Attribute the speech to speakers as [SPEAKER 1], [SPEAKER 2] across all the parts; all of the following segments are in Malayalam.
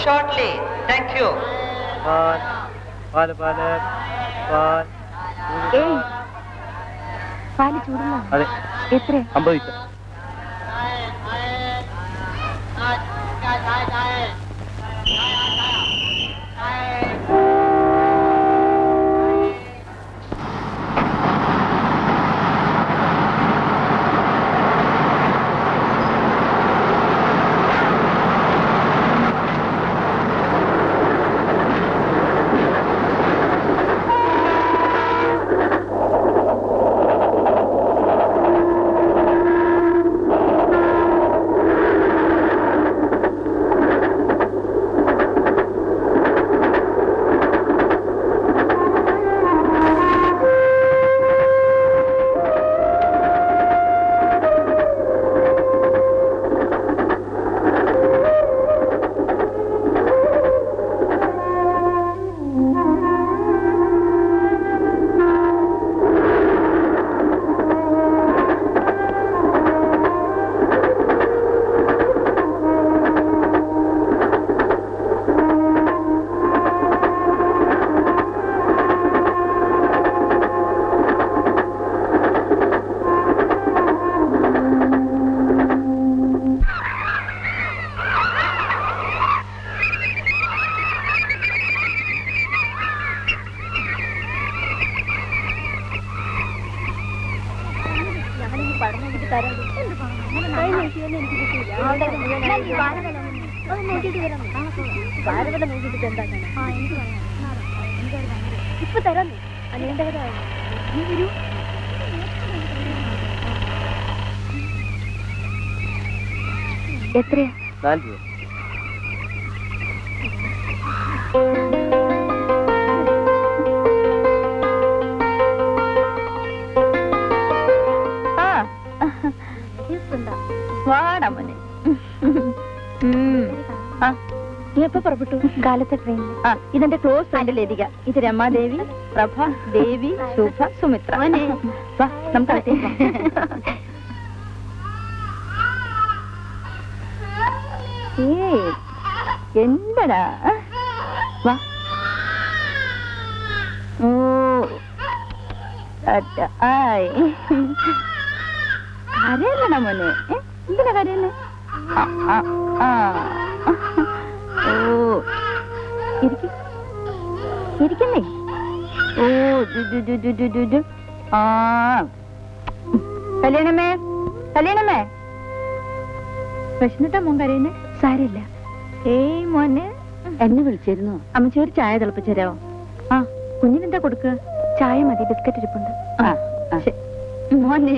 [SPEAKER 1] shortly. Thank you.
[SPEAKER 2] പാല് ചൂടുള്ള അതെ എത്ര 50 പൈസ. ഇപ്പൊ തരാം എത്രയാ? 4 രൂപ. വാടാമനെ നീ എപ്പോ പുറപ്പെട്ടു? കാലത്തെ ട്രെയിനിൽ. ഇതെന്റെ ക്ലോസ് ഫ്രണ്ട് ലതിക. ഇത് രമാദേവി, പ്രഭ, ദേവി, ശുഭ, സുമിത്ര. നമുക്ക് എന്തടാ വാ. ഓ കരയല്ലടാ മോനെ. എന്തിനാ കരയല്ലേ? ഓ ഇരിക്കുന്നേ. ഓ കല്യാണമേ പ്രശ്നട്ടാ മോൻ കരയുന്നേ? സാരില്ല. ഏയ് മോനെ എന്നെ വിളിച്ചിരുന്നു. അമ്മച്ചി ഒരു ചായ തിളപ്പിച്ചേരാവോ? കുഞ്ഞിനെന്താ കൊടുക്കുക? ചായ മതി, ബിസ്ക്കറ്റ് ഇരിപ്പുണ്ട്. മോനെ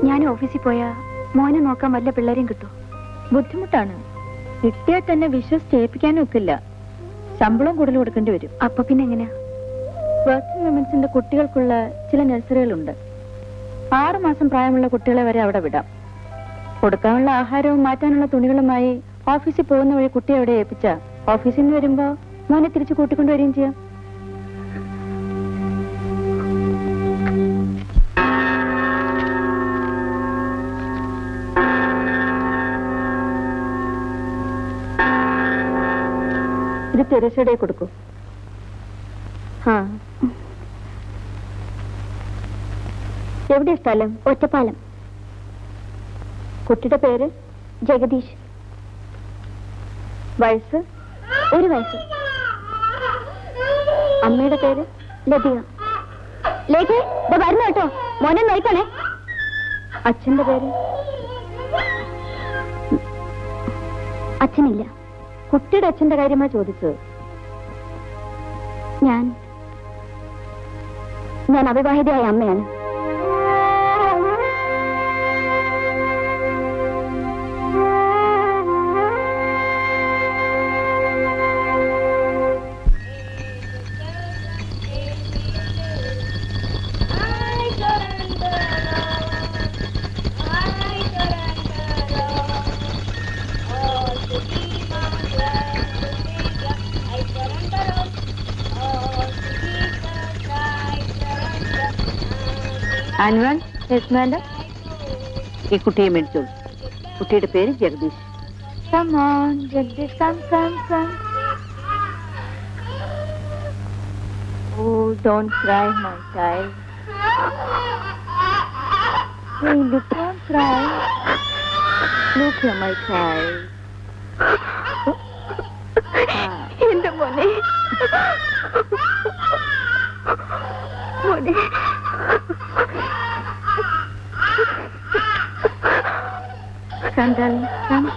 [SPEAKER 2] ഞാൻ ഓഫീസിൽ പോയാ മോനെ നോക്കാൻ വല്ല പിള്ളേരെയും കിട്ടും. ബുദ്ധിമുട്ടാണ്. കിട്ടിയാൽ തന്നെ വിശ്വസിച്ച് ഏൽപ്പിക്കാനും ഒക്കില്ല. ശമ്പളം കൂടുതൽ കൊടുക്കേണ്ടി വരും. അപ്പൊ പിന്നെ എങ്ങനെയാ? വർക്കിംഗ് വിമൻസിന്റെ കുട്ടികൾക്കുള്ള ചില നഴ്സറികളുണ്ട്. 6 മാസം പ്രായമുള്ള കുട്ടികളെ വരെ അവിടെ വിടാം. കൊടുക്കാനുള്ള ആഹാരവും മാറ്റാനുള്ള തുണികളുമായി ഓഫീസിൽ പോകുന്ന വഴി കുട്ടിയെ അവിടെ ഏൽപ്പിച്ച ഓഫീസിൽ നിന്ന് വരുമ്പോ മോനെ തിരിച്ചു കൂട്ടിക്കൊണ്ടുവരികയും ചെയ്യാം. ഇത് തെരേസയുടെ കൊടുക്കൂ. എവിടെയാ സ്ഥലം? ഒറ്റപ്പാലം. കുട്ടിയുടെ പേര് ജഗദീഷ്. വയസ്സ് 1 വയസ്സ്. അമ്മയുടെ പേര് ലതിക. ലേഖേ വരുന്നു കേട്ടോ, മോനെ നോക്കണേ. അച്ഛന്റെ പേര്? അച്ഛനില്ല. കുട്ടിയുടെ അച്ഛന്റെ കാര്യമാ ചോദിച്ചത്. ഞാൻ അവിവാഹിതയായ അമ്മയാണ്. അൻവൻ, യെസ് മാഡം.
[SPEAKER 1] ഈ കുട്ടിയെ മേടിച്ചോളൂ. കുട്ടിയുടെ പേര് Jagdish.
[SPEAKER 2] Come on, Jagdish, come. Oh, don't cry, my child. Hey, look, don't cry. Look here, my child. എന്റെ മോനെ, മോനെ. Come, darling, come.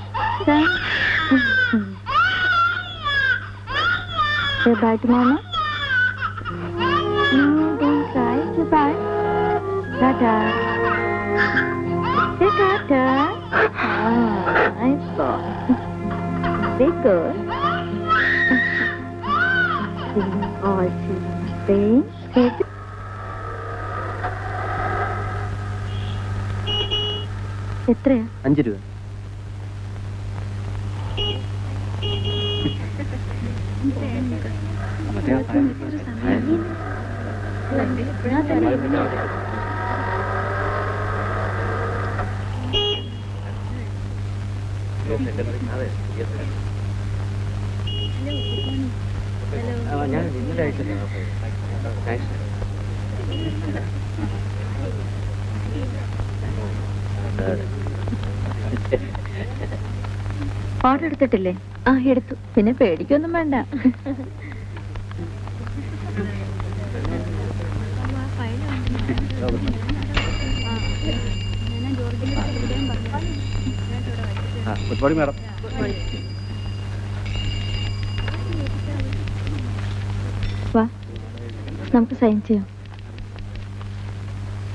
[SPEAKER 2] Say bye to Mama. No, don't cry. Say bye. Tata. Say tata. Nice boy. Very good. All children say. എത്രയാ?
[SPEAKER 3] 5 രൂപ. ഞാൻ ഇന്നലെ അയച്ചില്ല.
[SPEAKER 2] ഓർഡർ എടുത്തിട്ടില്ലേ? ആ, എടുത്തു. പിന്നെ പേടിക്കൊന്നും വേണ്ട.
[SPEAKER 3] Good morning madam.
[SPEAKER 2] വാ, നമുക്ക് സൈൻ ചെയ്യാം.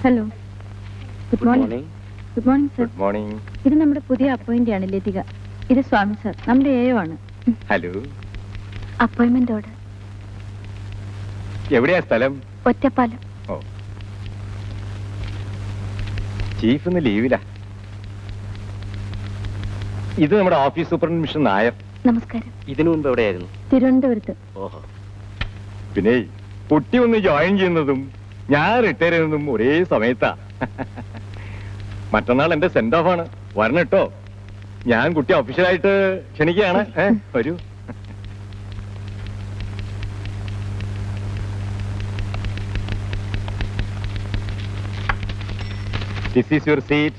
[SPEAKER 2] Hello, good morning. Good morning sir.
[SPEAKER 3] Good morning.
[SPEAKER 2] ഇത് നമ്മുടെ പുതിയ അപ്പോയിന്റ് ആണ് ലതിക. ഇത് സ്വാമി സർ, നമ്മുടെ AO ആണ്.
[SPEAKER 3] ഹലോ.
[SPEAKER 2] Appointment order.
[SPEAKER 3] എവിടെയാ സ്ഥലം?
[SPEAKER 2] ഒറ്റപ്പാലം.
[SPEAKER 3] ഓ, ചീഫ് ഇന്ന് ലീവിലാ. ഇത് നമ്മുടെ ഓഫീസ് സൂപ്രണ്ട് മിസ്റ്റർ നായർ.
[SPEAKER 2] നമസ്കാരം.
[SPEAKER 3] ഇതിനു മുമ്പ് എവിടെയായിരുന്നു?
[SPEAKER 2] തിരുവനന്തപുരത്ത്.
[SPEAKER 3] ഓഹോ. പിന്നെ കുട്ടി ഒന്ന് ജോയിൻ ചെയ്യുന്നതും ഞാൻ റിട്ടയർ ചെയ്യുന്നതും ഒരേ സമയത്താ. മറ്റന്നാൾ എന്റെ സെന്റ് ഓഫ് ആണ്, വരണം കേട്ടോ. ഞാൻ കുട്ടി ഒഫീഷ്യലായിട്ട് ക്ഷണിക്കുകയാണ്. വരൂ. This is your seat.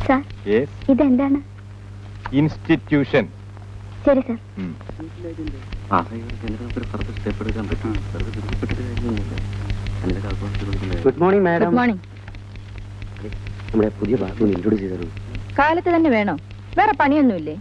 [SPEAKER 2] Sir,
[SPEAKER 3] Yes.
[SPEAKER 2] ഇതെന്താണ്?
[SPEAKER 3] Institution.
[SPEAKER 2] ശരി sir.
[SPEAKER 3] Good morning madam.
[SPEAKER 2] Good morning.
[SPEAKER 3] നമ്മുടെ പുതിയ ബാത്റൂം ഇൻട്രോഡ്യൂസ് ചെയ്തു.
[SPEAKER 2] കാലത്ത് തന്നെ വേണോ? വേറെ പണിയൊന്നുമില്ലേ?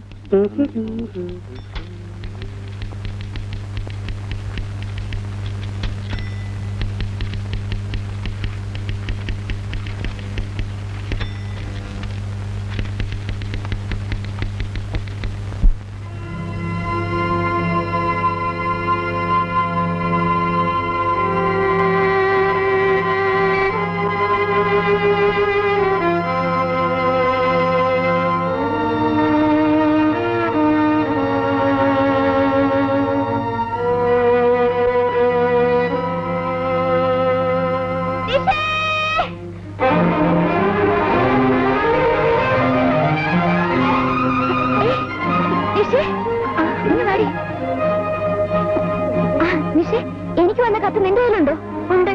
[SPEAKER 2] എനിക്ക് വന്ന കത്ത് നിന്റെ കയ്യിലുണ്ടോ? ഉണ്ട്.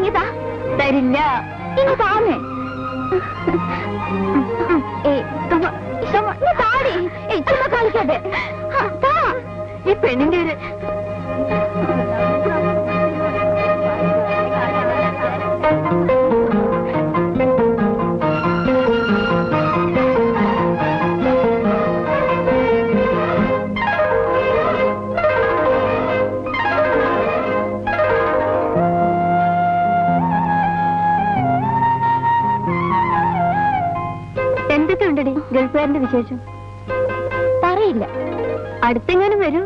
[SPEAKER 2] ഇതാ. തരില്ല. ഇനി താമേ. ചുമ്മാ കളിക്കാതെ. ഈ പെണ്ണിന്റെ ഒരു എന്തൊക്കെയുണ്ടടി ഗൾഫുകാരന്റെ വിശേഷം? പറയില്ല. അടുത്തെങ്ങാനും വരൂ?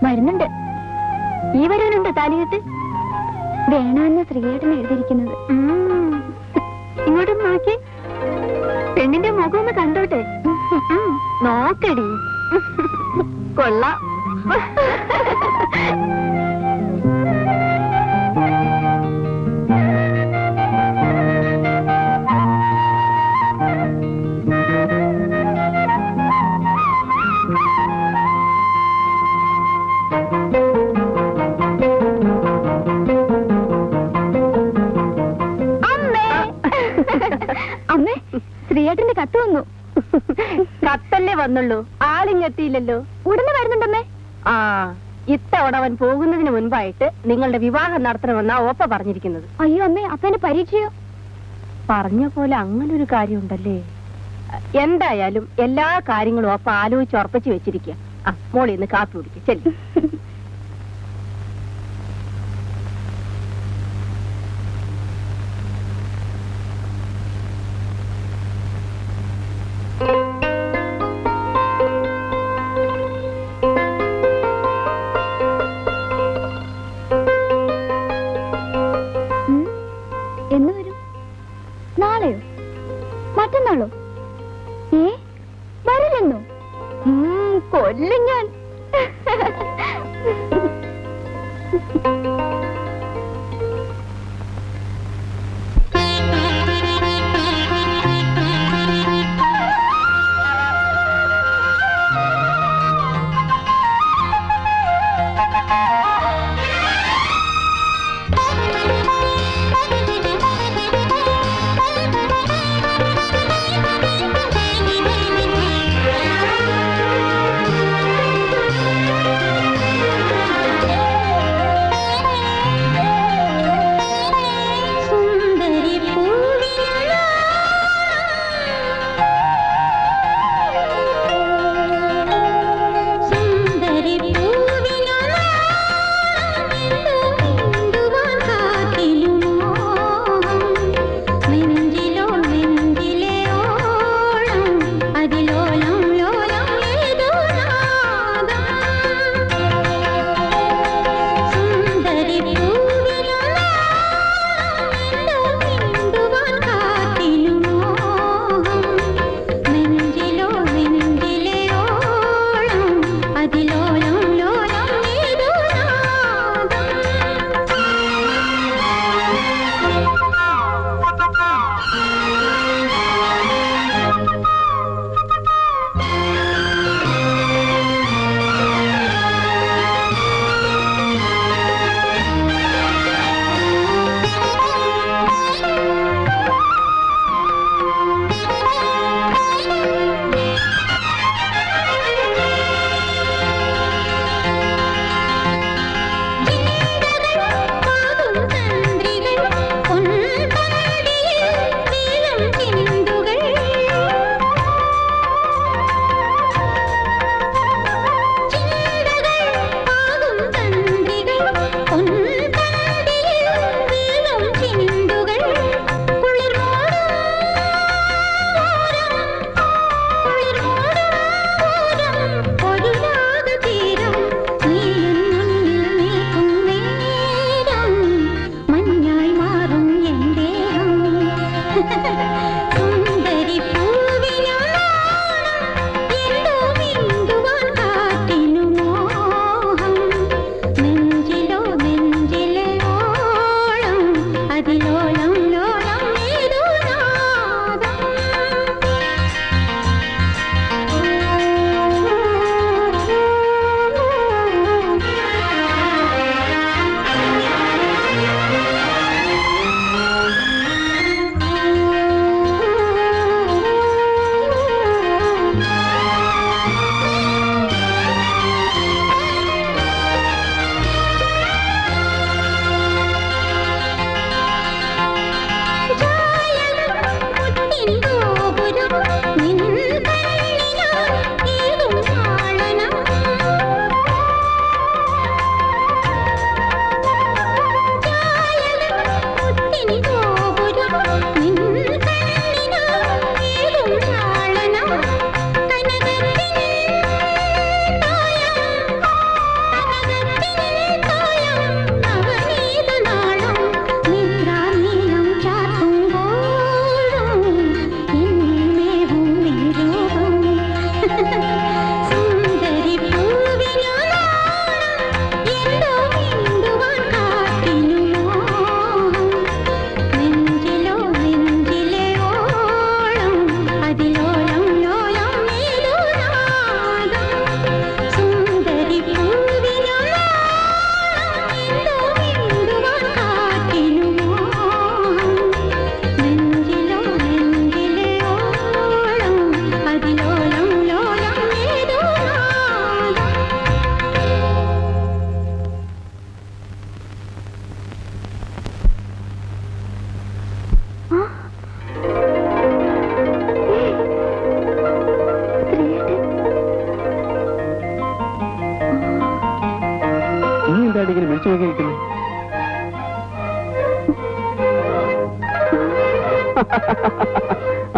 [SPEAKER 2] വരുന്നുണ്ട്. ഈ വരാനുണ്ടോ താലികെട്ട്? വേണമെന്ന് ശ്രീയേട്ടൻ എഴുതിയിരിക്കുന്നത്. ഇങ്ങോട്ടും നോക്കി. പെണ്ണിന്റെ മുഖം ഒന്ന് കണ്ടോട്ടെ. നോക്കടി. കൊള്ളാം. കത്ത് വന്നു.
[SPEAKER 1] കത്തല്ലേ വന്നുള്ളൂ, ആളിങ്ങെത്തിയില്ലല്ലോ.
[SPEAKER 2] ഉടനെ വരുന്നുണ്ടമ്മേ.
[SPEAKER 1] ആ, ഇത്തവണ അവൻ പോകുന്നതിന് മുൻപായിട്ട് നിങ്ങളുടെ വിവാഹം നടത്തണമെന്നാ ഓപ്പ പറഞ്ഞിരിക്കുന്നത്.
[SPEAKER 2] അയ്യോ അമ്മേ, അപ്പൊ എന്റെ പരീക്ഷയോ?
[SPEAKER 1] പറഞ്ഞ പോലെ അങ്ങനൊരു കാര്യമുണ്ടല്ലേ. എന്തായാലും എല്ലാ കാര്യങ്ങളും ഓപ്പ ആലോചിച്ച് ഉറപ്പിച്ച് വെച്ചിരിക്കുക. ആ, മോളി ഇന്ന് കാപ്പി കുടിക്കുക, ചെല്ലു.
[SPEAKER 2] എന്ന് വരും? നാളെയോ മറ്റന്നാളോ? വരില്ലെന്നോ? കൊല്ലും ഞാൻ.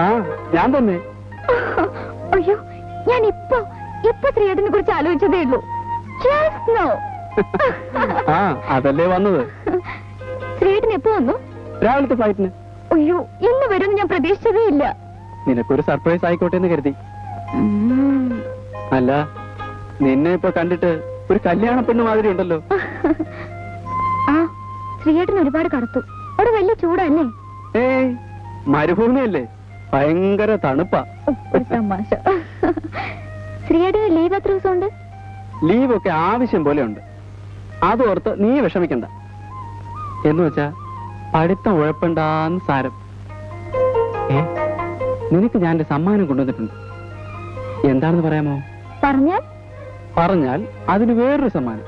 [SPEAKER 4] ആ ഞാൻ തന്നെ.
[SPEAKER 2] അയ്യോ, ഞാൻ ഇപ്പൊ ശ്രീയേട്ടനെ കുറിച്ച് ആലോചിച്ചതേ ഉള്ളൂ. Just now.
[SPEAKER 4] ആ അതല്ലേ വന്നത്.
[SPEAKER 2] ശ്രീയേട്ടൻ എപ്പോ വന്നു?
[SPEAKER 4] രാവിലത്തെ ഫ്ലൈറ്റിന്.
[SPEAKER 2] അയ്യോ, ഇന്ന് വരുമെന്ന് ഞാൻ പ്രതീക്ഷിച്ചതേ ഇല്ല.
[SPEAKER 4] നിനക്കൊരു സർപ്രൈസ് ആയിക്കോട്ടെ എന്ന് കരുതി. അല്ല, നിന്നെ ഇപ്പൊ കണ്ടിട്ട് ഒരു കല്യാണ പെണ്ണ് മാതിരി ഉണ്ടല്ലോ.
[SPEAKER 2] ആ, ശ്രീയേട്ടൻ ഒരുപാട് കറുത്തു. അവിടെ വലിയ ചൂടല്ലേ?
[SPEAKER 4] ഏയ്, മരുഭൂമിയല്ലേ, ഭയങ്കര തണുപ്പാ.
[SPEAKER 2] ഒരു തമാശ. ശ്രീയേട്ടന് ലീവ് എത്ര ദിവസം ഉണ്ട്?
[SPEAKER 4] ലീവൊക്കെ ആവശ്യം പോലെ ഉണ്ട്. അതോർത്ത് നീ വിഷമിക്കണ്ട. എന്ന് വെച്ചാ പഠിത്തം ഉഴപ്പണ്ടാന്ന് സാരം. നിനക്ക് ഞാൻ എന്റെ സമ്മാനം കൊണ്ടുവന്നിട്ടുണ്ട്. എന്താണെന്ന് പറയാമോ? പറഞ്ഞാൽ അതിന് വേറൊരു സമ്മാനം.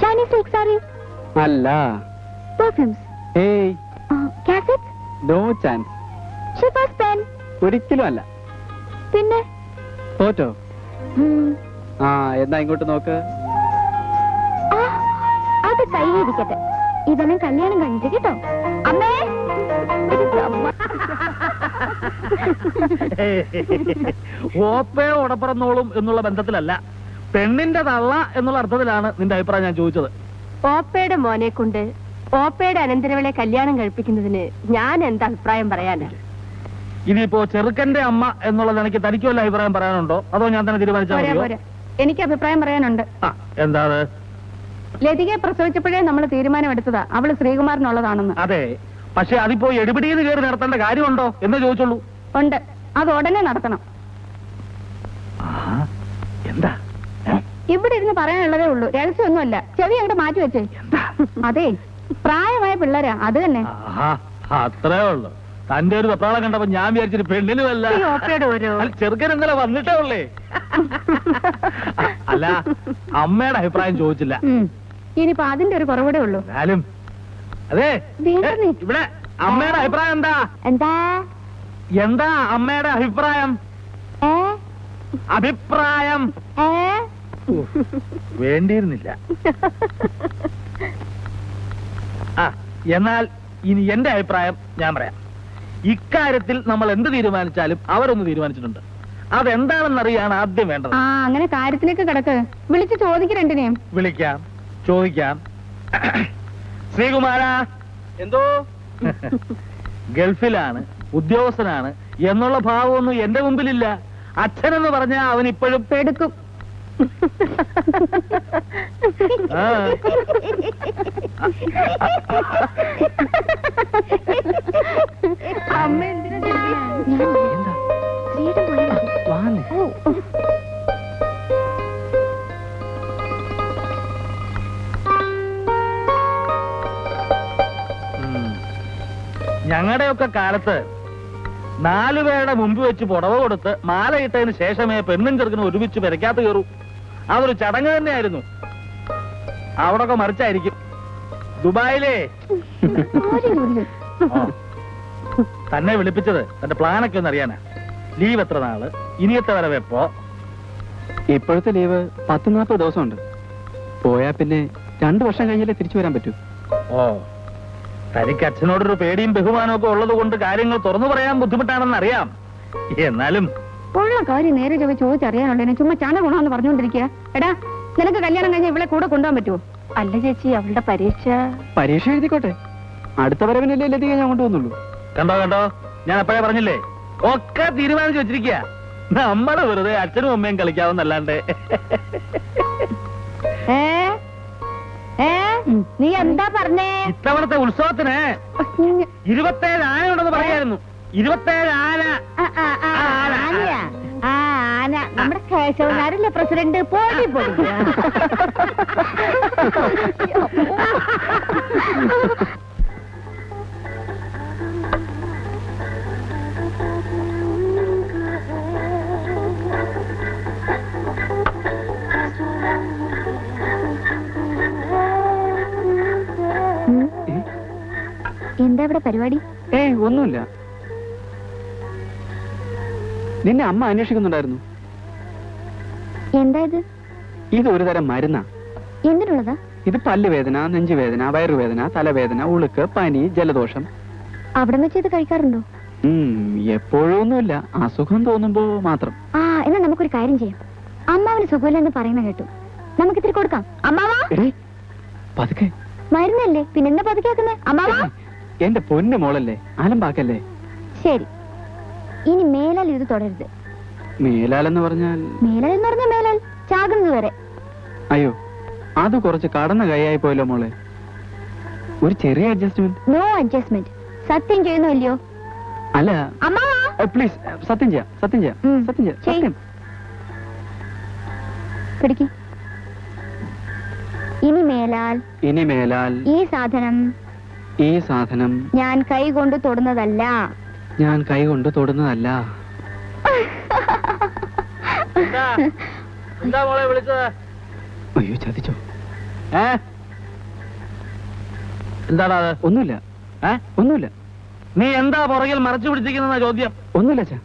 [SPEAKER 2] ചൈനീസ് സിൽക്ക് സാരി
[SPEAKER 4] അല്ല.
[SPEAKER 2] പെർഫ്യൂംസ്?
[SPEAKER 4] ഏയ്,
[SPEAKER 2] cassettes?
[SPEAKER 4] No chance.
[SPEAKER 2] Sheaffer's pen?
[SPEAKER 4] ഒരിക്കലും അല്ല.
[SPEAKER 2] പിന്നെ
[SPEAKER 4] തോറ്റോ? ആ, എന്നാ ഇങ്ങോട്ട് നോക്ക്.
[SPEAKER 2] അത് കയ്യിരിക്കട്ടെ. ഇതെല്ലാം കല്യാണം കഴിഞ്ഞിട്ട് കേട്ടോ. അമ്മേ,
[SPEAKER 5] ഓപ്പയോ ഉടപ്പറന്നോളും എന്നുള്ള ബന്ധത്തിലല്ല, പെണ്ണിന്റെ തള്ള എന്നുള്ള അർത്ഥത്തിലാണ് നിന്റെ അഭിപ്രായം ഞാൻ ചോദിച്ചത്.
[SPEAKER 1] ഓപ്പയുടെ മോനെ കൊണ്ട് ഓപ്പയുടെ അനന്തരവളെ കല്യാണം കഴിപ്പിക്കുന്നതിന് ഞാൻ എന്താ അഭിപ്രായം പറയാനാ?
[SPEAKER 5] ഇനിയിപ്പോ ചെറുക്കന്റെ അമ്മ എന്നുള്ളത് എനിക്ക് തനിക്ക് വല്ല അഭിപ്രായം പറയാനുണ്ടോ, അതോ ഞാൻ തന്നെ തീരുമാനിച്ചാൽ മതിയോ?
[SPEAKER 2] എനിക്ക് അഭിപ്രായം പറയാനുണ്ട്.
[SPEAKER 5] എന്താ അത്?
[SPEAKER 2] ലതികയെ പ്രസവിച്ചപ്പോഴേ നമ്മൾ തീരുമാനമെടുത്തതാ അവള് ശ്രീകുമാറിനുള്ളതാണെന്ന്.
[SPEAKER 5] അതെ, പക്ഷെ അതിപ്പോ എടുപിടിന്ന് കയറി നടത്തേണ്ട കാര്യമുണ്ടോ എന്ന് ചോദിച്ചുള്ളൂ.
[SPEAKER 2] ഉണ്ട്, അത് ഉടനെ നടത്തണം.
[SPEAKER 5] എന്താ?
[SPEAKER 2] ഇവിടെ ഇരുന്ന് പറയാനുള്ളതേ ഉള്ളൂ, രഹസ്യമൊന്നുമല്ല. ചെവി അങ്ങോട്ട് മാറ്റി വെച്ചേ. അതെ, പ്രായമായ പിള്ളേരാ, അത് തന്നെ.
[SPEAKER 5] അത്രേ ഉള്ളു. തന്റെ ഒരു വെപ്രാളം കണ്ടപ്പോ ഞാൻ വിചാരിച്ചിട്ട് പെണ്ണിനുമല്ല, ചെറുക്കൻ ഇന്നലെ വന്നിട്ടേ ഉള്ളേ. അല്ല, അമ്മയുടെ അഭിപ്രായം ചോദിച്ചില്ല.
[SPEAKER 2] ഇനിയിപ്പോ അതിന്റെ ഒരു കുറവൂടെ ഉള്ളൂ.
[SPEAKER 5] അതെ, ഇവിടെ അമ്മയുടെ അഭിപ്രായം എന്താ? എന്താ അമ്മയുടെ അഭിപ്രായം? അഭിപ്രായം വേണ്ടിയിരുന്നില്ല. എന്നാൽ ഇനി എന്റെ അഭിപ്രായം ഞാൻ പറയാം. ഇക്കാര്യത്തിൽ നമ്മൾ എന്ത് തീരുമാനിച്ചാലും അവരൊന്ന് തീരുമാനിച്ചിട്ടുണ്ട്. അതെന്താണെന്നറിയാണ് ആദ്യം വേണ്ടത്.
[SPEAKER 2] അങ്ങനെ കാര്യത്തിലേക്ക് കിടക്ക്. വിളിച്ച് ചോദിക്ക് രണ്ടിനെയും.
[SPEAKER 5] വിളിക്കാം, ചോദിക്കാം. ശ്രീകുമാര,
[SPEAKER 4] എന്തോ?
[SPEAKER 5] ഗൾഫിലാണ്, ഉദ്യോഗസ്ഥനാണ് എന്നുള്ള ഭാവമൊന്നും എന്റെ മുമ്പിലില്ല. അച്ഛനെന്ന് പറഞ്ഞാൽ അവൻ ഇപ്പോഴും
[SPEAKER 2] പെടുക്കും. അമ്മ എന്തിനാ
[SPEAKER 5] ഞങ്ങളുടെയൊക്കെ കാലത്ത് 4 പേരുടെ മുമ്പ് വെച്ച് പുടവ കൊടുത്ത് മാല ഇട്ടതിന് ശേഷമേ പെണ്ണും ചെറുക്കനും ഒരുമിച്ച് പെരക്കാത്ത കയറൂ. അതൊരു ചടങ്ങ് തന്നെയായിരുന്നു. അവിടൊക്കെ മറിച്ചായിരിക്കും. ദുബായിലേ തന്നെ വിളിപ്പിച്ചത് തന്റെ പ്ലാനൊക്കെ ഒന്ന് അറിയാനാ. ലീവ് എത്ര നാള്, ഇനിയത്തെ വരവ് എപ്പോ?
[SPEAKER 4] ഇപ്പോഴത്തെ ലീവ് 10-40 ദിവസമുണ്ട്. പോയാ പിന്നെ 2 വർഷം കഴിഞ്ഞാലേ തിരിച്ചു വരാൻ പറ്റൂ.
[SPEAKER 5] ഓ, തനിക്ക് അച്ഛനോടൊരു പേടിയും ബഹുമാനവും ഒക്കെ ഉള്ളത് കൊണ്ട് കാര്യങ്ങൾ തുറന്നു പറയാൻ ബുദ്ധിമുട്ടാണെന്ന് അറിയാം. എന്നാലും
[SPEAKER 2] ഉള്ള കാര്യം നേരെ ചോദിച്ചറിയാനുള്ളതിനെ ചുമ്മാ ചാന ഗുണമെന്ന് പറഞ്ഞുകൊണ്ടിരിക്കുക. എടാ, നിനക്ക് കല്യാണം കഴിഞ്ഞ ഇവിടെ കൂടെ കൊണ്ടുപോകാൻ പറ്റുമോ?
[SPEAKER 1] അല്ല ചേച്ചി, അവളുടെ
[SPEAKER 4] പരീക്ഷ എഴുതിക്കോട്ടെ. അടുത്ത വരവിനല്ലേ ലതിക ഞാൻ കൊണ്ടുവന്നുള്ളൂ.
[SPEAKER 5] കണ്ടോ ഞാൻ അപ്പോഴേ പറഞ്ഞില്ലേ, ഒക്കെ തീരുമാനിച്ചു വെച്ചിരിക്കുക. നമ്മള് വെറുതെ അച്ഛനും അമ്മയും കളിക്കാവുന്നല്ലാണ്ട്.
[SPEAKER 2] നീ എന്താ പറഞ്ഞേ?
[SPEAKER 5] ഇത്തവണത്തെ ഉത്സവത്തിന് 27 ആന ഉണ്ടെന്ന് പറയായിരുന്നു. 27 ആന.
[SPEAKER 2] ആന നമ്മുടെ കേശവനാരല്ലേ പ്രസിഡന്റ്? പോയി എന്താ ഇവിടെ പരിപാടി?
[SPEAKER 4] ഏയ്, ഒന്നുമില്ല. നിന്നെ അമ്മ അന്വേഷിക്കുന്നുണ്ടായിരുന്നു.
[SPEAKER 2] എന്താ ഇത്?
[SPEAKER 4] ഇത് ഒരു തരം മരുന്നാ.
[SPEAKER 2] എന്തിനുള്ളതാ?
[SPEAKER 4] ഇത് പല്ലുവേദന, നെഞ്ചുവേദന, വയറുവേദന, തലവേദന, ഉളുക്ക്, പനി, ജലദോഷം.
[SPEAKER 2] അവിടെ വെച്ച് ഇത് കഴിക്കാറുണ്ടോ?
[SPEAKER 4] എപ്പോഴൊന്നുമില്ല, അസുഖം തോന്നുമ്പോ മാത്രം.
[SPEAKER 2] എന്നാ നമുക്കൊരു കാര്യം ചെയ്യാം. അമ്മാവിന് സുഖമില്ലെന്ന് പറയുന്ന കേട്ടു. നമുക്ക് ഇത്തിരി കൊടുക്കാം. അമ്മാവാ,
[SPEAKER 4] പതുക്കെ.
[SPEAKER 2] മരുന്നല്ലേ, പിന്നെന്താ പതുക്കാക്കുന്നേ? അമ്മാവാ,
[SPEAKER 4] എന്റെ പൊന്നു മോളല്ലേ, അലമ്പാക്കല്ലേ.
[SPEAKER 2] ശരി, ഇനി മേലാൽ ഇത് തുടരുത്.
[SPEAKER 4] മേലാലെന്ന് പറഞ്ഞാൽ?
[SPEAKER 2] മേലാൽ എന്ന് പറഞ്ഞാൽ മേലാൽ ചാകുന്നത് വരെ.
[SPEAKER 4] അയ്യോ, അത് കുറച്ച് കടന്ന കൈയായി പോയല്ലോ മോളെ. ഒരു ചെറിയ അഡ്ജസ്റ്റ്മെന്റ്.
[SPEAKER 2] No adjustment. സത്യം ചെയ്യുന്നു അല്ലയോ?
[SPEAKER 4] അല്ല,
[SPEAKER 2] അമ്മാവാ
[SPEAKER 4] പ്ലീസ്, സത്യം ചെയ്യാം, സത്യം ചെയ്യാം, സത്യം ചെയ്യാം, സത്യം.
[SPEAKER 2] പിടിക്ക്. ഇനി മേലാൽ ഈ സാധനം ഞാൻ കൈ കൊണ്ട് തൊടുന്നതല്ല.
[SPEAKER 5] എന്താ മോളെ വിളിച്ചത്?
[SPEAKER 4] അയ്യോ, ചതിച്ചോ?
[SPEAKER 5] എന്താടാ അത്?
[SPEAKER 4] ഒന്നുമില്ല, ഒന്നുമില്ല.
[SPEAKER 5] നീ എന്താ പുറകിൽ മറച്ചു പിടിച്ചിരിക്കുന്ന ചോദ്യം?
[SPEAKER 4] ഒന്നുമില്ല അച്ഛാ,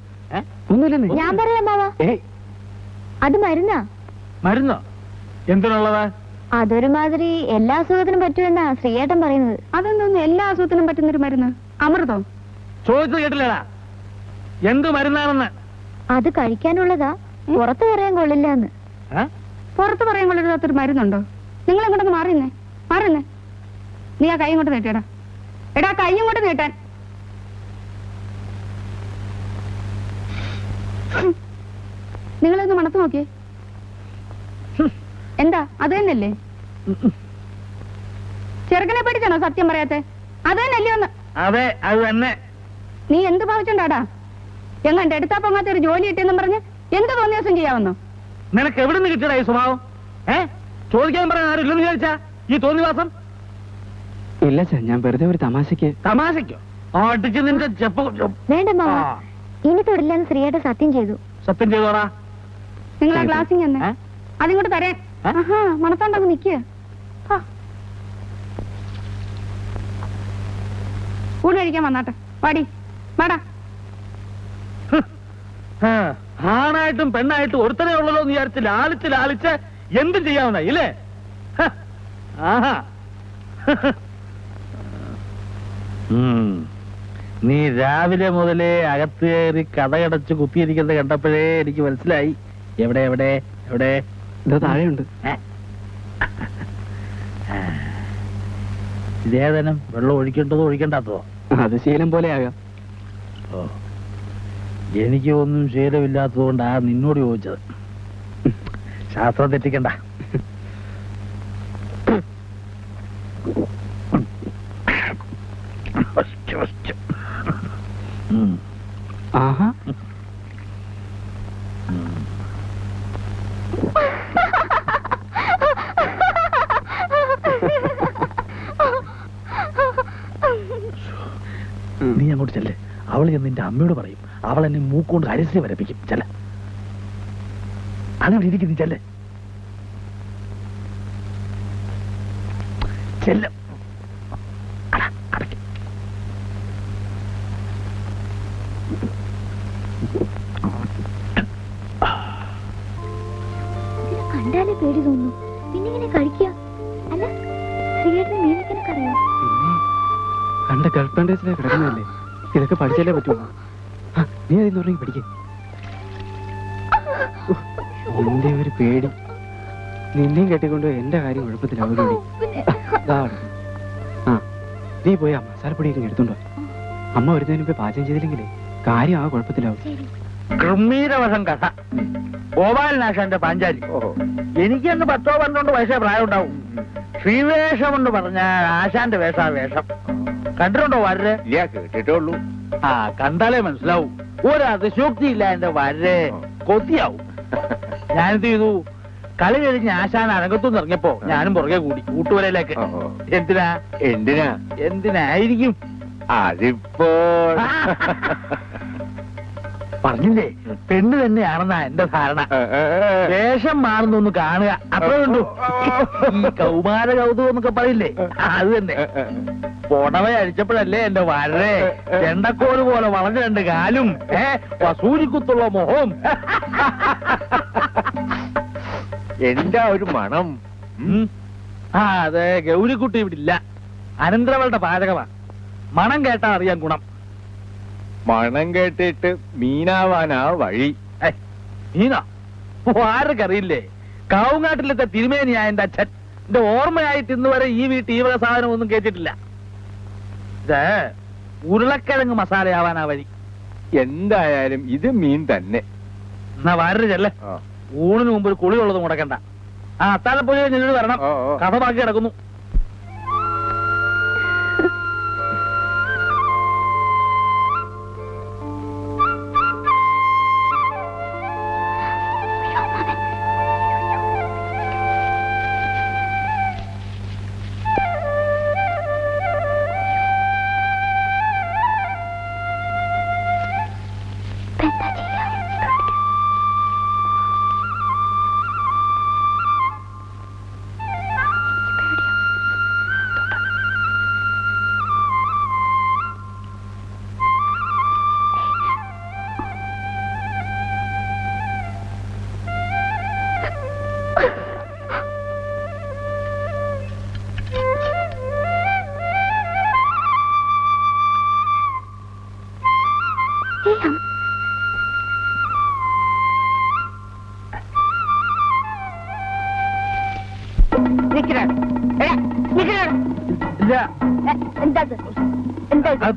[SPEAKER 4] ഒന്നുമില്ല.
[SPEAKER 2] ഞാൻ പറയാം അമ്മാവാ, അത് മരുന്നാ.
[SPEAKER 5] മരുന്നോ? എന്തിനുള്ളതാ?
[SPEAKER 2] അതൊരുമാതിരി എല്ലാ അസുഖത്തിനും പറ്റുമെന്നാ ശ്രീയേട്ടൻ പറയുന്നത്. അതൊന്നും എല്ലാ അസുഖത്തിനും പറ്റുന്നൊരു മരുന്ന്? അമൃതം?
[SPEAKER 5] ചോദിച്ചു കേട്ടില്ലടാ, എന്ത് മരുന്നാണെന്ന്.
[SPEAKER 2] അത് കഴിക്കാനുള്ളതാ, പുറത്ത് പറയാൻ കൊള്ളില്ല എന്ന്. പുറത്ത് പറയാൻ കൊള്ളില്ലാത്തൊരു മരുന്നുണ്ടോ? നിങ്ങൾ എങ്ങോട്ടൊന്ന് മാറുന്നേ. നീ ആ കൈ കൊണ്ട് നീട്ടിയടാ. എടാ, കൈയും കൊണ്ട് നീട്ടാൻ. നിങ്ങളൊന്ന് മണത്ത് നോക്കിയേ. എന്താ, അത് തന്നെയല്ലേ? ചെറുക്കനെ പേടിച്ചാണോ സത്യം പറയാത്തെ? അത് തന്നെയല്ലേ ഒന്ന്?
[SPEAKER 5] അതെ, അത് തന്നെ.
[SPEAKER 2] നീ എന്ത് ഭാവിച്ചുണ്ടാടാ? എങ്ങാണ്ട് എടുത്താ പൊങ്ങാത്ത ഒരു ജോലി കിട്ടിയെന്നും പറഞ്ഞ് എന്ത് തോന്നിയ ദിവസം ചെയ്യാമെന്നോ?
[SPEAKER 5] നിനക്ക് എവിടെ നിന്ന് കിട്ടിയടാ ഈ സ്വഭാവം? ചോദിക്കാൻ പറയാൻ ആരും ഇല്ലെന്ന് വിചാരിച്ചാ ഈ തോന്നിവാസം?
[SPEAKER 4] ഇല്ല ചാ, ഞാൻ വെറുതെ ഒരു തമാശക്കോ?
[SPEAKER 5] അടിച്ച് നിന്റെ ചെപ്പ്.
[SPEAKER 2] വേണ്ട മാവാ, ഇനി തൊടില്ലെന്ന് ശ്രീയേട്ടൻ സത്യം ചെയ്തു.
[SPEAKER 5] സത്യം ചെയ്തോടാ.
[SPEAKER 2] നിങ്ങൾ ആ ഗ്ലാസിങ് തന്നെ അതിങ്ങോട്ട് തരാൻ. മണത്തോണ്ടങ്ങ് നിക്കുക. ഊണ് കഴിക്കാൻ വന്നാട്ടെ. പാടി വാടാ.
[SPEAKER 5] ആണായിട്ടും പെണ്ണായിട്ടും ഒരുത്തനെ ഉള്ളല്ലോ എന്ന് വിചാരിച്ച് ലാളിച്ച് എന്തും ചെയ്യാവുന്ന ഇല്ലേ? ആഹാ, നീ രാവിലെ മുതലേ അകത്ത് കയറി കഥകടച്ച് കുത്തിയിരിക്കുന്നത് കണ്ടപ്പോഴേ എനിക്ക് മനസ്സിലായി. എവിടെ എവിടെ എവിടെ?
[SPEAKER 4] ഇതാ താഴെയുണ്ട്.
[SPEAKER 5] ഇതേതനം വെള്ളം ഒഴിക്കേണ്ടതോ ഒഴിക്കേണ്ടാത്തതോ?
[SPEAKER 4] അത് ശീലം പോലെ ആകാം.
[SPEAKER 5] ഓ, എനിക്ക് ഒന്നും ശീലമില്ലാത്തതുകൊണ്ടാ നിന്നോട് ചോദിച്ചത്. ശാസ്ത്രം തെറ്റിക്കണ്ട.
[SPEAKER 4] ആഹാ,
[SPEAKER 5] നീ അങ്ങോട്ട് ചെല്ലേ. അവൾ ചെന്ന് നിന്റെ അമ്മയോട് പറയും. അവൾ എന്നെ മൂക്കൊണ്ട് അരസി വരപ്പിക്കും. ചെല്ല, അങ്ങനെ ഇരിക്കും. നീ ചെല്ലേ, ചെല്ല.
[SPEAKER 2] കണ്ടാലേ പേടി തോന്നുന്നു. പിന്നെ ഇങ്ങനെ കഴിക്കുക. അല്ല, ശ്രീയേട്ടന് മീനൊക്കെ അറിയോ?
[SPEAKER 4] പിന്നെ കണ്ട ഗൾഫ് കൺട്രീസിലെ കിടക്കുന്നതല്ലേ, ഇതൊക്കെ പഠിച്ചാലേ പറ്റുള്ളൂ. നീ അതിന്ന് ഉറങ്ങി പഠിക്കേ. എന്റെ ഒരു പേടി. നിന്നെയും കെട്ടിക്കൊണ്ട് എന്റെ കാര്യം കുഴപ്പത്തിലാവൂടി. നീ പോയി മസാലപ്പൊടിയൊക്കെ എടുത്തോണ്ടോ. അമ്മ വരുന്നതിന് മുമ്പ് പാചകം ചെയ്തില്ലെങ്കിലേ കാര്യം ആ കുഴപ്പത്തിലാവും.
[SPEAKER 5] ഗംഭീരവശം കഥ. ഗോപാലനാശാന്റെ പാഞ്ചാലി. എനിക്കെന്ന് 10-12 വയസ്സേ പ്രായം ഉണ്ടാവും. ശ്രീവേഷം എന്ന് പറഞ്ഞാൽ ആശാന്റെ വേഷ വേഷം കണ്ടിട്ടുണ്ടോ? വരരെ?
[SPEAKER 3] ഇല്ല, കേട്ടിട്ടുള്ളൂ.
[SPEAKER 5] കണ്ടാലേ മനസ്സിലാവും. ഒരു അതിശോക്തി ഇല്ല എന്റെ വരരെ. കൊത്തിയാവും. ഞാനെന്ത് ചെയ്തു? കളി കഴിഞ്ഞ് ആശാൻ അരങ്ങത്തുനിന്ന് ഇറങ്ങിയപ്പോ ഞാനും പുറകെ കൂടി കൂട്ടുവരയിലേക്ക്. എന്തിനായിരിക്കും?
[SPEAKER 3] അതിപ്പോൾ
[SPEAKER 5] പറഞ്ഞില്ലേ, പെണ്ണ് തന്നെയാണെന്നാ എന്റെ ധാരണ. വേഷം മാറുന്നൊന്ന് കാണുക, അത്രേ ഉള്ളൂ. ഈ കൗമാര കൗതുകം എന്നൊക്കെ പറയില്ലേ, അത് തന്നെ. പുടവ അഴിച്ചപ്പോഴല്ലേ എന്റെ വരരെ ചെണ്ടക്കോല് പോലെ വളഞ്ഞ 2 കാലും വസൂരിക്കുത്തുള്ള മുഖവും.
[SPEAKER 3] എന്താ ഒരു മണം.
[SPEAKER 5] ആ അതെ, ഗൗരിക്കുട്ടി ഇവിടെ ഇല്ല. അനന്തരവളുടെ പാചകമാ. മണം കേട്ടാ അറിയാൻ ഗുണം.
[SPEAKER 3] മണം കേട്ടിട്ട് മീനാവാനാ വഴി.
[SPEAKER 5] മീനോ? ആർക്കറിയില്ലേ? കാവുങ്ങാട്ടിലത്തെ തിരുമേനിയാ എന്റെ അച്ഛൻ. എന്റെ ഓർമ്മയായിട്ട് ഇന്ന് വരെ ഈ വീട്ടിൽ ഈ വക സാധനം ഒന്നും കേട്ടിട്ടില്ല. ഇത് ഉരുളക്കിഴങ്ങ് മസാലയാവാനാ വഴി.
[SPEAKER 3] എന്തായാലും ഇത് മീൻ തന്നെ.
[SPEAKER 5] എന്നാ വാരര് ചെല്ലേ. ഊണിന് മുമ്പ് ഒരു കുളിയുള്ളത് മുടക്കണ്ട. ആ അത്താഴപ്പൂജ നിന്നോട് വരണം. കഥ ബാക്കി കിടക്കുന്നു.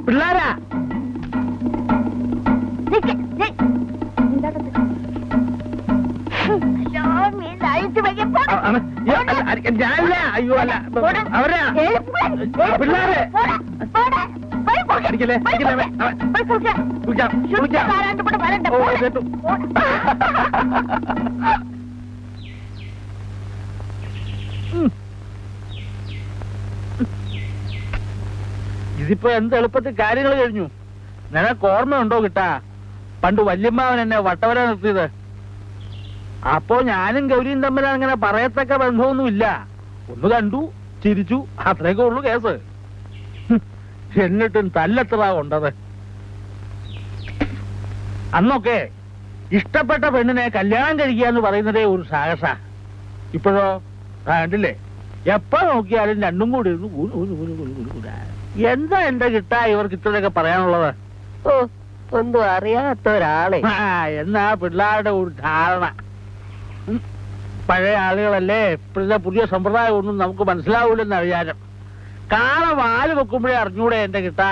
[SPEAKER 5] പിള്ളേരാ ഞാനില്ല. അയ്യോ അല്ല, അവരാ പിള്ളേരെ. അടിക്കല്ലേ അടിക്കല്ലേ. ഓ കേട്ടു. ഇതിപ്പോ എന്ത് എളുപ്പത്തിൽ കാര്യങ്ങൾ കഴിഞ്ഞു. നിനക്ക് ഓർമ്മയുണ്ടോ കിട്ടാ പണ്ട് വല്യമ്മാവൻ എന്നെ വട്ടവര നിർത്തിയത്? അപ്പോ ഞാനും ഗൗരിയും തമ്മിൽ അങ്ങനെ പറയത്തക്ക ബന്ധമൊന്നുമില്ല. ഒന്ന് കണ്ടു, ചിരിച്ചു, അത്രയൊക്കെ ഉള്ളു കേസ്. എന്നിട്ടും തല്ലെത്ര കൊണ്ടത്. അന്നൊക്കെ ഇഷ്ടപ്പെട്ട പെണ്ണിനെ കല്യാണം കഴിക്കുക എന്ന് പറയുന്നതേ ഒരു സാഹസ. ഇപ്പോഴോ കണ്ടില്ലേ, എപ്പോ നോക്കിയാലും രണ്ടും കൂടി എന്താ എന്റെ കിട്ടാ ഇവർക്ക് ഇത്രയൊക്കെ പറയാനുള്ളത്?
[SPEAKER 1] ഓ, ഒന്നും അറിയാത്ത ഒരാളെ.
[SPEAKER 5] എന്നാ പിള്ളേരുടെ ഒരു ധാരണ. പഴയ ആളുകളല്ലേ, ഇപ്പോഴത്തെ പുതിയ സമ്പ്രദായം ഒന്നും നമുക്ക് മനസ്സിലാവൂലെന്ന് വിചാരം. കാള വാല് വെക്കുമ്പോഴേ അറിഞ്ഞൂടെ എന്റെ കിട്ടാ.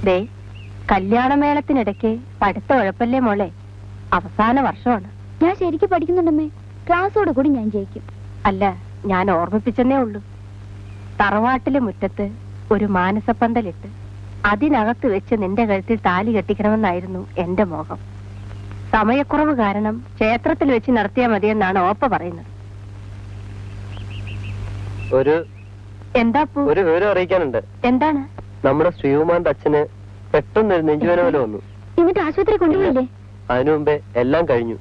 [SPEAKER 1] ദേ, കല്യാണമേളത്തിനിടയ്ക്ക് പഠിത്തം ഉഴപ്പല്ലേ മോളെ? അവസാന വർഷമാണ്.
[SPEAKER 2] ഞാൻ ശരിക്കും പഠിക്കുന്നുണ്ടമ്മേ. ക്ലാസ്സോട് കൂടി ഞാൻ ജയിക്കും.
[SPEAKER 1] അല്ല, ഞാൻ ഓർമ്മിപ്പിച്ചെന്നേ ഉള്ളൂ. തറവാട്ടിലെ മുറ്റത്ത് ഒരു മാനസപ്പന്തലിട്ട് അതിനകത്ത് വെച്ച് നിന്റെ കഴുത്തിൽ താലി കെട്ടിക്കണമെന്നായിരുന്നു എന്റെ മോഹം. സമയക്കുറവ് കാരണം ക്ഷേത്രത്തിൽ വെച്ച് നടത്തിയാൽ മതിയെന്നാണ് ഓപ്പ പറയുന്നത്. എന്താ
[SPEAKER 6] ഒരു വിവരം അറിയിക്കാനുണ്ട്.
[SPEAKER 1] എന്താണ്?
[SPEAKER 6] നമ്മുടെ ശ്രീകുമാറിന്റെ അച്ഛന് പെട്ടെന്നൊരു നെഞ്ചുവേദന പോലെ വന്നു.
[SPEAKER 2] എന്നിട്ട് ആശുപത്രി കൊണ്ടുപോയില്ലേ?
[SPEAKER 6] അതിനു മുമ്പേ എല്ലാം കഴിഞ്ഞു.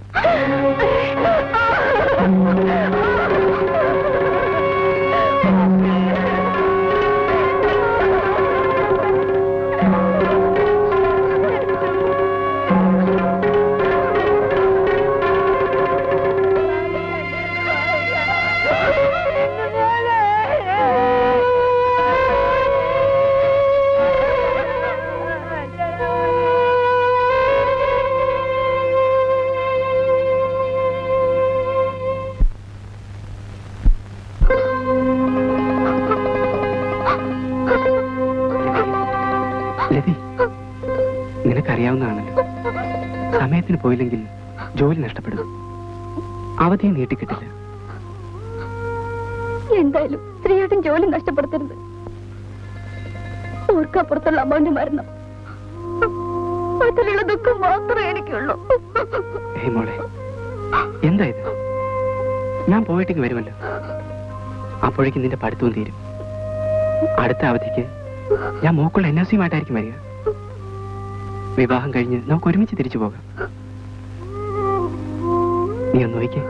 [SPEAKER 4] നിനക്കറിയാവുന്നതാണല്ലോ, സമയത്തിന് പോയില്ലെങ്കിൽ ജോലി നഷ്ടപ്പെടും, അവധിയും നീട്ടിക്കിട്ടില്ല.
[SPEAKER 2] എന്തായാലും സ്ത്രീയായിട്ടും ജോലി നഷ്ടപ്പെടുത്തരുത്. ഓർക്കപ്പുറത്തുള്ള അമ്മാവിന്റെ മരണം, അതിലുള്ള ദുഃഖം മാത്രമേ എനിക്കുള്ളൂ.
[SPEAKER 4] മോളെ, എന്താ ഇത്? ഞാൻ പോയിട്ടേക്ക് വരുമല്ലോ. അപ്പോഴേക്കും നിന്റെ പഠിത്തവും തീരും. അടുത്ത അവധിക്ക് ഞാൻ മോക്കുള്ള NSCയുമായിട്ടായിരിക്കും വരിക. വിവാഹം കഴിഞ്ഞ് നമുക്ക് ഒരുമിച്ച് തിരിച്ചു പോകാം. നീ ഒന്ന് നോക്കിക്കേ.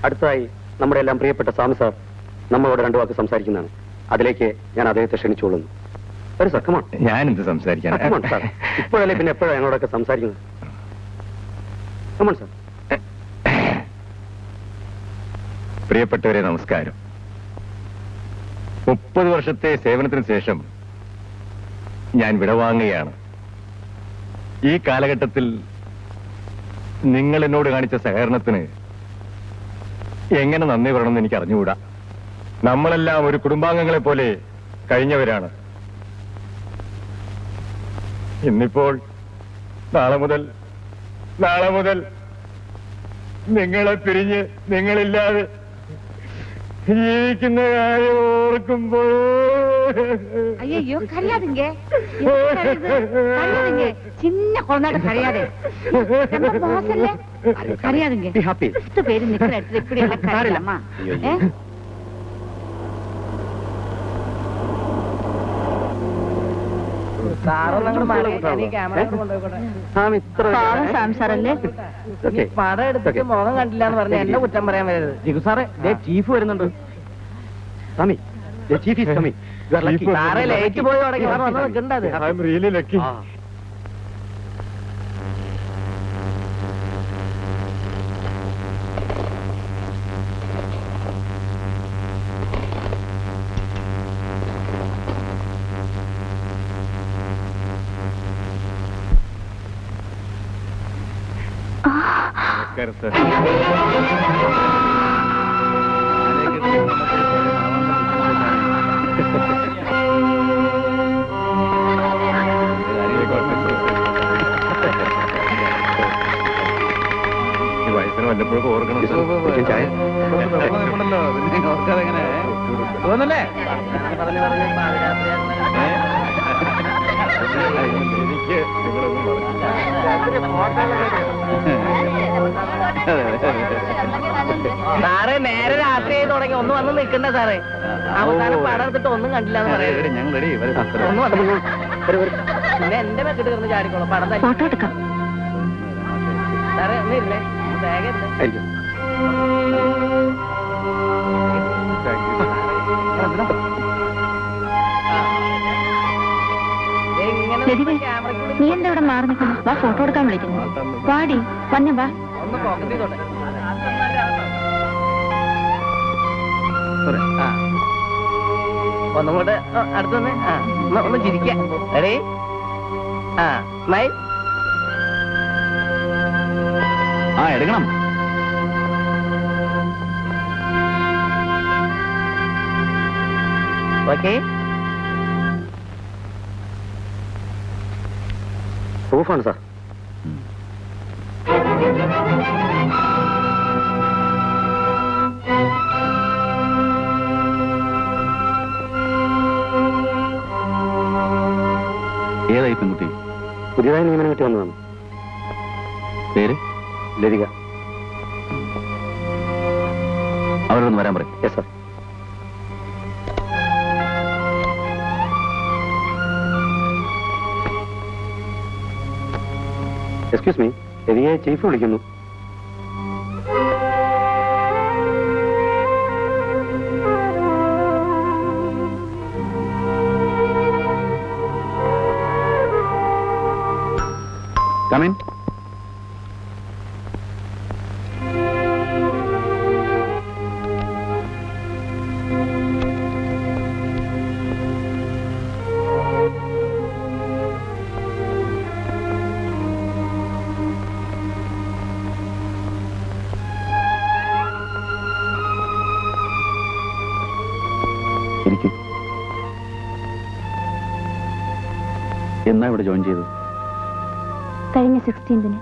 [SPEAKER 4] അടുത്തതായി നമ്മുടെ എല്ലാം പ്രിയപ്പെട്ട സ്വാമി സാർ നമ്മളോട് രണ്ടു വാക്ക് സംസാരിക്കുന്നതാണ്. അതിലേക്ക് ഞാൻ അദ്ദേഹത്തെ ക്ഷണിച്ചുകൊള്ളുന്നു. ഒരു സഖമാണ്.
[SPEAKER 3] ഞാനെന്ത് സംസാരിക്കാൻ
[SPEAKER 4] സാർ, ഇപ്പോഴല്ലേ പിന്നെ എപ്പോഴാണ് ഞങ്ങളോടൊക്കെ സംസാരിക്കുന്നത്? Come on sir.
[SPEAKER 3] പ്രിയപ്പെട്ടവരെ, നമസ്കാരം. 30 വർഷത്തെ സേവനത്തിന് ശേഷം ഞാൻ വിടവാങ്ങുകയാണ്. ഈ കാലഘട്ടത്തിൽ നിങ്ങൾ എന്നോട് കാണിച്ച സഹകരണത്തിന് എങ്ങനെ നന്ദി പറയണമെന്ന് എനിക്ക് അറിഞ്ഞുകൂടാ. നമ്മളെല്ലാം ഒരു കുടുംബാംഗങ്ങളെ പോലെ കഴിഞ്ഞവരാണ്. ഇന്നിപ്പോൾ നാളെ മുതൽ നിങ്ങളെ പിരിഞ്ഞ് നിങ്ങളില്ലാതെ ജീവിക്കുന്ന കാര്യം ഓർക്കുമ്പോൾ
[SPEAKER 2] ஐயோ கரையாதுங்க கரையாதுங்க சின்ன குழந்தைட கரையாதே ரொம்ப மோசல்ல கரையாதுங்க
[SPEAKER 4] Be happy.
[SPEAKER 2] 10 பேர் நிக்கிற இடத்துல இப்படி எல்லாம் கரையலாமா സംസാരല്ലേ
[SPEAKER 5] പടം എടുത്തിട്ട് മുഖം കണ്ടില്ല എന്ന് പറഞ്ഞ എന്നെ കുറ്റം പറയാൻ വരരുത്. ജിഗു സാറേ, ചീഫ് വരുന്നുണ്ട്.
[SPEAKER 4] സ്വാമി, the chief is coming. You are lucky.
[SPEAKER 5] സാറേ ലേറ്റ് പോയി തുടങ്ങി വന്ന് നിൽക്കണ്ടത്.
[SPEAKER 3] I'm really lucky. നമസ്കാരം സാർ. ഈ വയസ്സിന് വല്ലപ്പോഴൊക്കെ ഓർക്കണം സാർ.
[SPEAKER 4] കുടിക്കാൻ ചായ?
[SPEAKER 5] ഓർക്കാതെങ്ങനെ തോന്നല്ലേ? പറഞ്ഞു
[SPEAKER 3] എനിക്ക് നിങ്ങളൊന്നും പറഞ്ഞു.
[SPEAKER 5] സാറേ നേരെ രാത്രി ആയി തുടങ്ങി ഒന്ന് വന്ന് നിൽക്കണ്ട സാറേ. അവസാനം പടം എടുത്തിട്ട് ഒന്നും കണ്ടില്ല എന്ന് പറയുന്നത്.
[SPEAKER 3] ഞങ്ങൾ റെഡി.
[SPEAKER 5] ഒന്ന് വന്നു പിന്നെ എന്റെ മെക്കിട്ട് കിടന്ന് ചാടിക്കോളൂ. പടം തന്നെ
[SPEAKER 2] ഫോട്ടോ എടുക്കാം.
[SPEAKER 5] സാറേ ഒന്നില്ലേ വേഗം
[SPEAKER 4] ആയിരിക്കും.
[SPEAKER 2] ലതികേ, നീ എന്താ ഇവിടെ മാറി നിൽക്കുന്നു? വാ, ഫോട്ടോ എടുക്കാൻ വിളിക്കുന്നു. വാടി, വന്നെ വാ.
[SPEAKER 5] ഒന്ന് പോക്കറ്റിൽ തൊട്ടെ. ഒന്നും കൂടെ അടുത്തുനിന്ന് ഒന്ന് ചിരിക്കാം. റെഡി? സ്മൈൽ.
[SPEAKER 4] എടുക്കണം.
[SPEAKER 5] ഓക്കെ.
[SPEAKER 4] പ്രൂഫാണ് സാർ.
[SPEAKER 3] ഏതായി പെൺകുട്ടി?
[SPEAKER 4] പുതിയതായി നിയമനം കിട്ടി വന്നതാണ്.
[SPEAKER 3] പേര്?
[SPEAKER 4] ലതിക.
[SPEAKER 3] അവരോടൊന്ന് വരാൻ പറയും.
[SPEAKER 4] Yes sir. എക്സ്ക്യൂസ് മീ, ലതികയെ ചീഫ് വിളിക്കുന്നു. കമിൻ. എന്നാ ഇവിടെ ജോയിൻ ചെയ്തത്?
[SPEAKER 2] കഴിഞ്ഞ 16-ന്.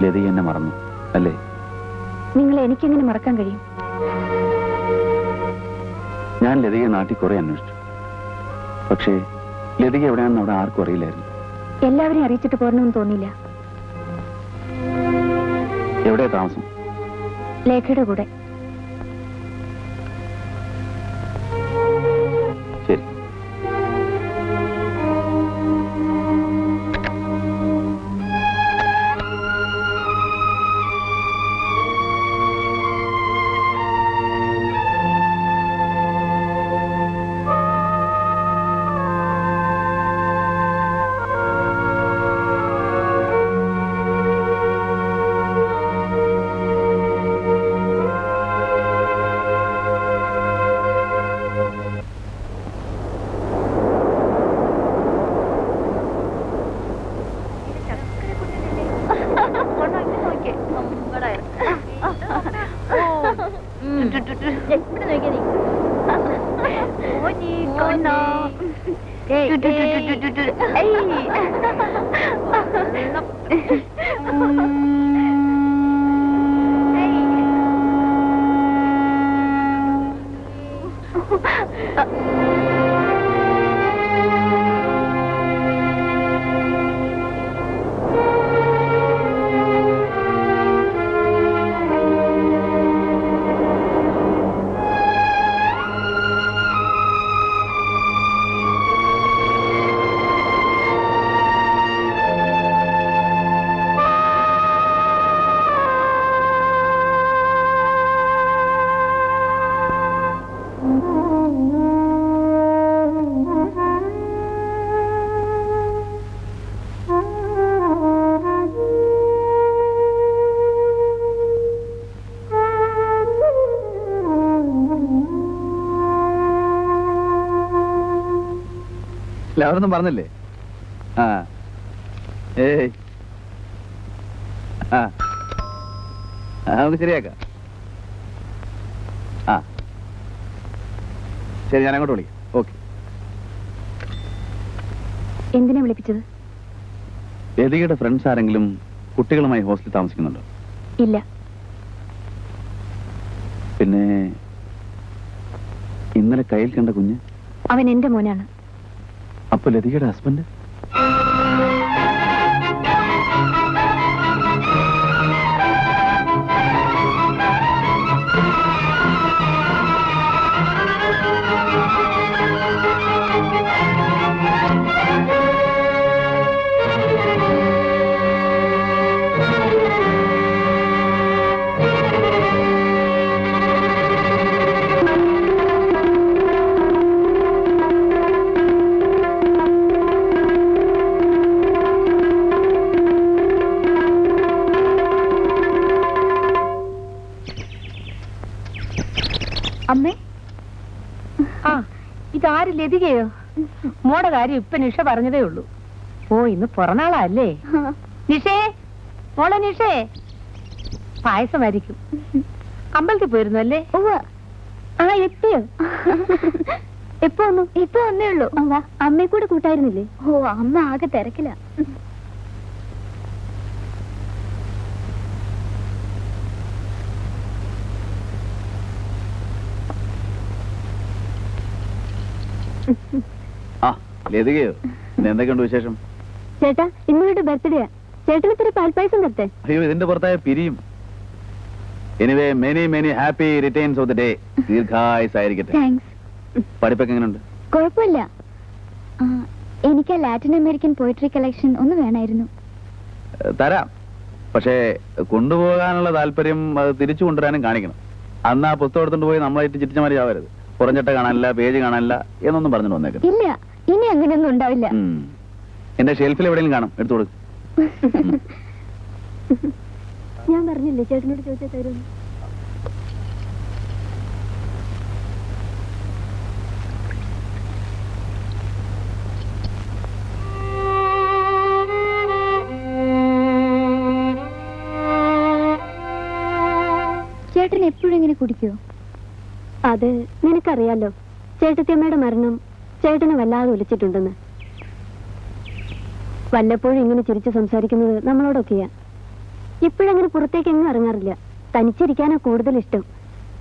[SPEAKER 4] ലതി എന്നെ മറന്നു അല്ലേ?
[SPEAKER 2] നിങ്ങളെ എനിക്കെങ്ങനെ മറക്കാൻ കഴിയും?
[SPEAKER 4] ഞാൻ ലതികയെ നാട്ടിൽ കുറെ അന്വേഷിച്ചു. പക്ഷേ ലതിക എവിടെയാണെന്ന് അവിടെ ആർക്കും അറിയില്ലായിരുന്നു.
[SPEAKER 2] എല്ലാവരെയും അറിയിച്ചിട്ട് പോരണമെന്ന് തോന്നിയില്ല.
[SPEAKER 4] എവിടെയാ താമസം?
[SPEAKER 2] ലേഖയുടെ കൂടെ.
[SPEAKER 4] ശരി.
[SPEAKER 3] എല്ലാവരൊന്നും പറഞ്ഞില്ലേ? ആ ഏയ് ആ നമുക്ക് ശരിയാക്കാം. ആ ശരി, ഞാൻ അങ്ങോട്ട് വിളിക്കാം. ഓക്കെ.
[SPEAKER 2] എന്തിനാ വിളിപ്പിച്ചത്?
[SPEAKER 4] ലതികയുടെ ഫ്രണ്ട്സ് ആരെങ്കിലും കുട്ടികളുമായി ഹോസ്റ്റലിൽ താമസിക്കുന്നുണ്ടോ?
[SPEAKER 2] ഇല്ല.
[SPEAKER 4] പിന്നെ ഇന്നലെ കയ്യിൽ കണ്ട കുഞ്ഞ്?
[SPEAKER 2] അവൻ എന്റെ മോനാണ്.
[SPEAKER 4] അപ്പൊ ലതികയുടെ ഹസ്ബൻഡ്?
[SPEAKER 2] അമ്മേ,
[SPEAKER 1] ആ ഇതാര് ലതികയോ? മോടെ കാര്യം ഇപ്പൊ നിഷ പറഞ്ഞതേ ഉള്ളൂ. ഓ ഇന്ന് പുറനാളല്ലേ? നിഷേ, മോളെ നിഷേ, പായസമായിരിക്കും. അമ്പലത്തിൽ പോയിരുന്നു അല്ലേ?
[SPEAKER 2] ആ എത്തിയോ? എപ്പോ വന്നു? ഇപ്പൊ വന്നേ ഉള്ളൂ. അമ്മയെ കൂടെ കൂട്ടായിരുന്നില്ലേ? ഓ, അമ്മ ആകെ തിരക്കില്ല.
[SPEAKER 4] ആ ലതികയോ? എന്തൊക്കെയുണ്ട് വിശേഷം?
[SPEAKER 2] ചേട്ടാ, ഇന്നുകൊണ്ട് ബർത്ത്ഡേയാ. ചേട്ടന് ഇത്തിരി പാൽപ്പായസം തരട്ടെ?
[SPEAKER 4] അയ്യോ, ഇതിന്റെ പുറത്തായ പിരിയും. Anyway many many happy returns of the day. ദീർഘായുസ്സായിരിക്കട്ടെ.
[SPEAKER 2] താങ്ക്സ്.
[SPEAKER 4] പഠിപ്പൊക്കെ എങ്ങനെയുണ്ട്?
[SPEAKER 2] കുഴപ്പമില്ല. എനിക്ക് ലാറ്റിൻ അമേരിക്കൻ പോയിട്രി കളക്ഷൻ ഒന്ന് വേണമായിരുന്നു.
[SPEAKER 4] തരാം. പക്ഷേ കൊണ്ടുപോകാനുള്ള താല്പര്യം അത് തിരിച്ചു കൊണ്ടുവരാനും കാണിക്കണം. അന്ന് ആ പുസ്തകം എടുത്തുകൊണ്ട് പോയി നമ്മളായിട്ട് ചിരിച്ചമാരി ആവരുത്. പുറഞ്ചട്ട കാണാനില്ല, പേജ് കാണാനില്ല എന്നൊന്നും പറഞ്ഞിട്ട് വന്നേക്കരുത്.
[SPEAKER 2] ഇല്ല, ഇനി അങ്ങനെയൊന്നും ഉണ്ടാവില്ല.
[SPEAKER 7] എന്റെ ഷെൽഫിൽ എവിടെയെങ്കിലും കാണും, എടുത്തു കൊടുക്കും.
[SPEAKER 2] ഞാൻ പറഞ്ഞില്ലേ ചേട്ടനോട് ചോദിച്ചാൽ തരും. ചേട്ടൻ എപ്പോഴും ഇങ്ങനെ കുടിക്കുമോ? അത് നിനക്കറിയാലോ, ചേട്ടത്തിയമ്മയുടെ മരണം ചേട്ടനെ വല്ലാതെ ഒലിച്ചിട്ടുണ്ടെന്ന്. വല്ലപ്പോഴും ഇങ്ങനെ ചിരിച്ച് സംസാരിക്കുന്നത് നമ്മളോടൊക്കെയാ. ഇപ്പോഴങ്ങനെ പുറത്തേക്ക് എങ്ങും ഇറങ്ങാറില്ല. തനിച്ചിരിക്കാനാ കൂടുതൽ ഇഷ്ടം.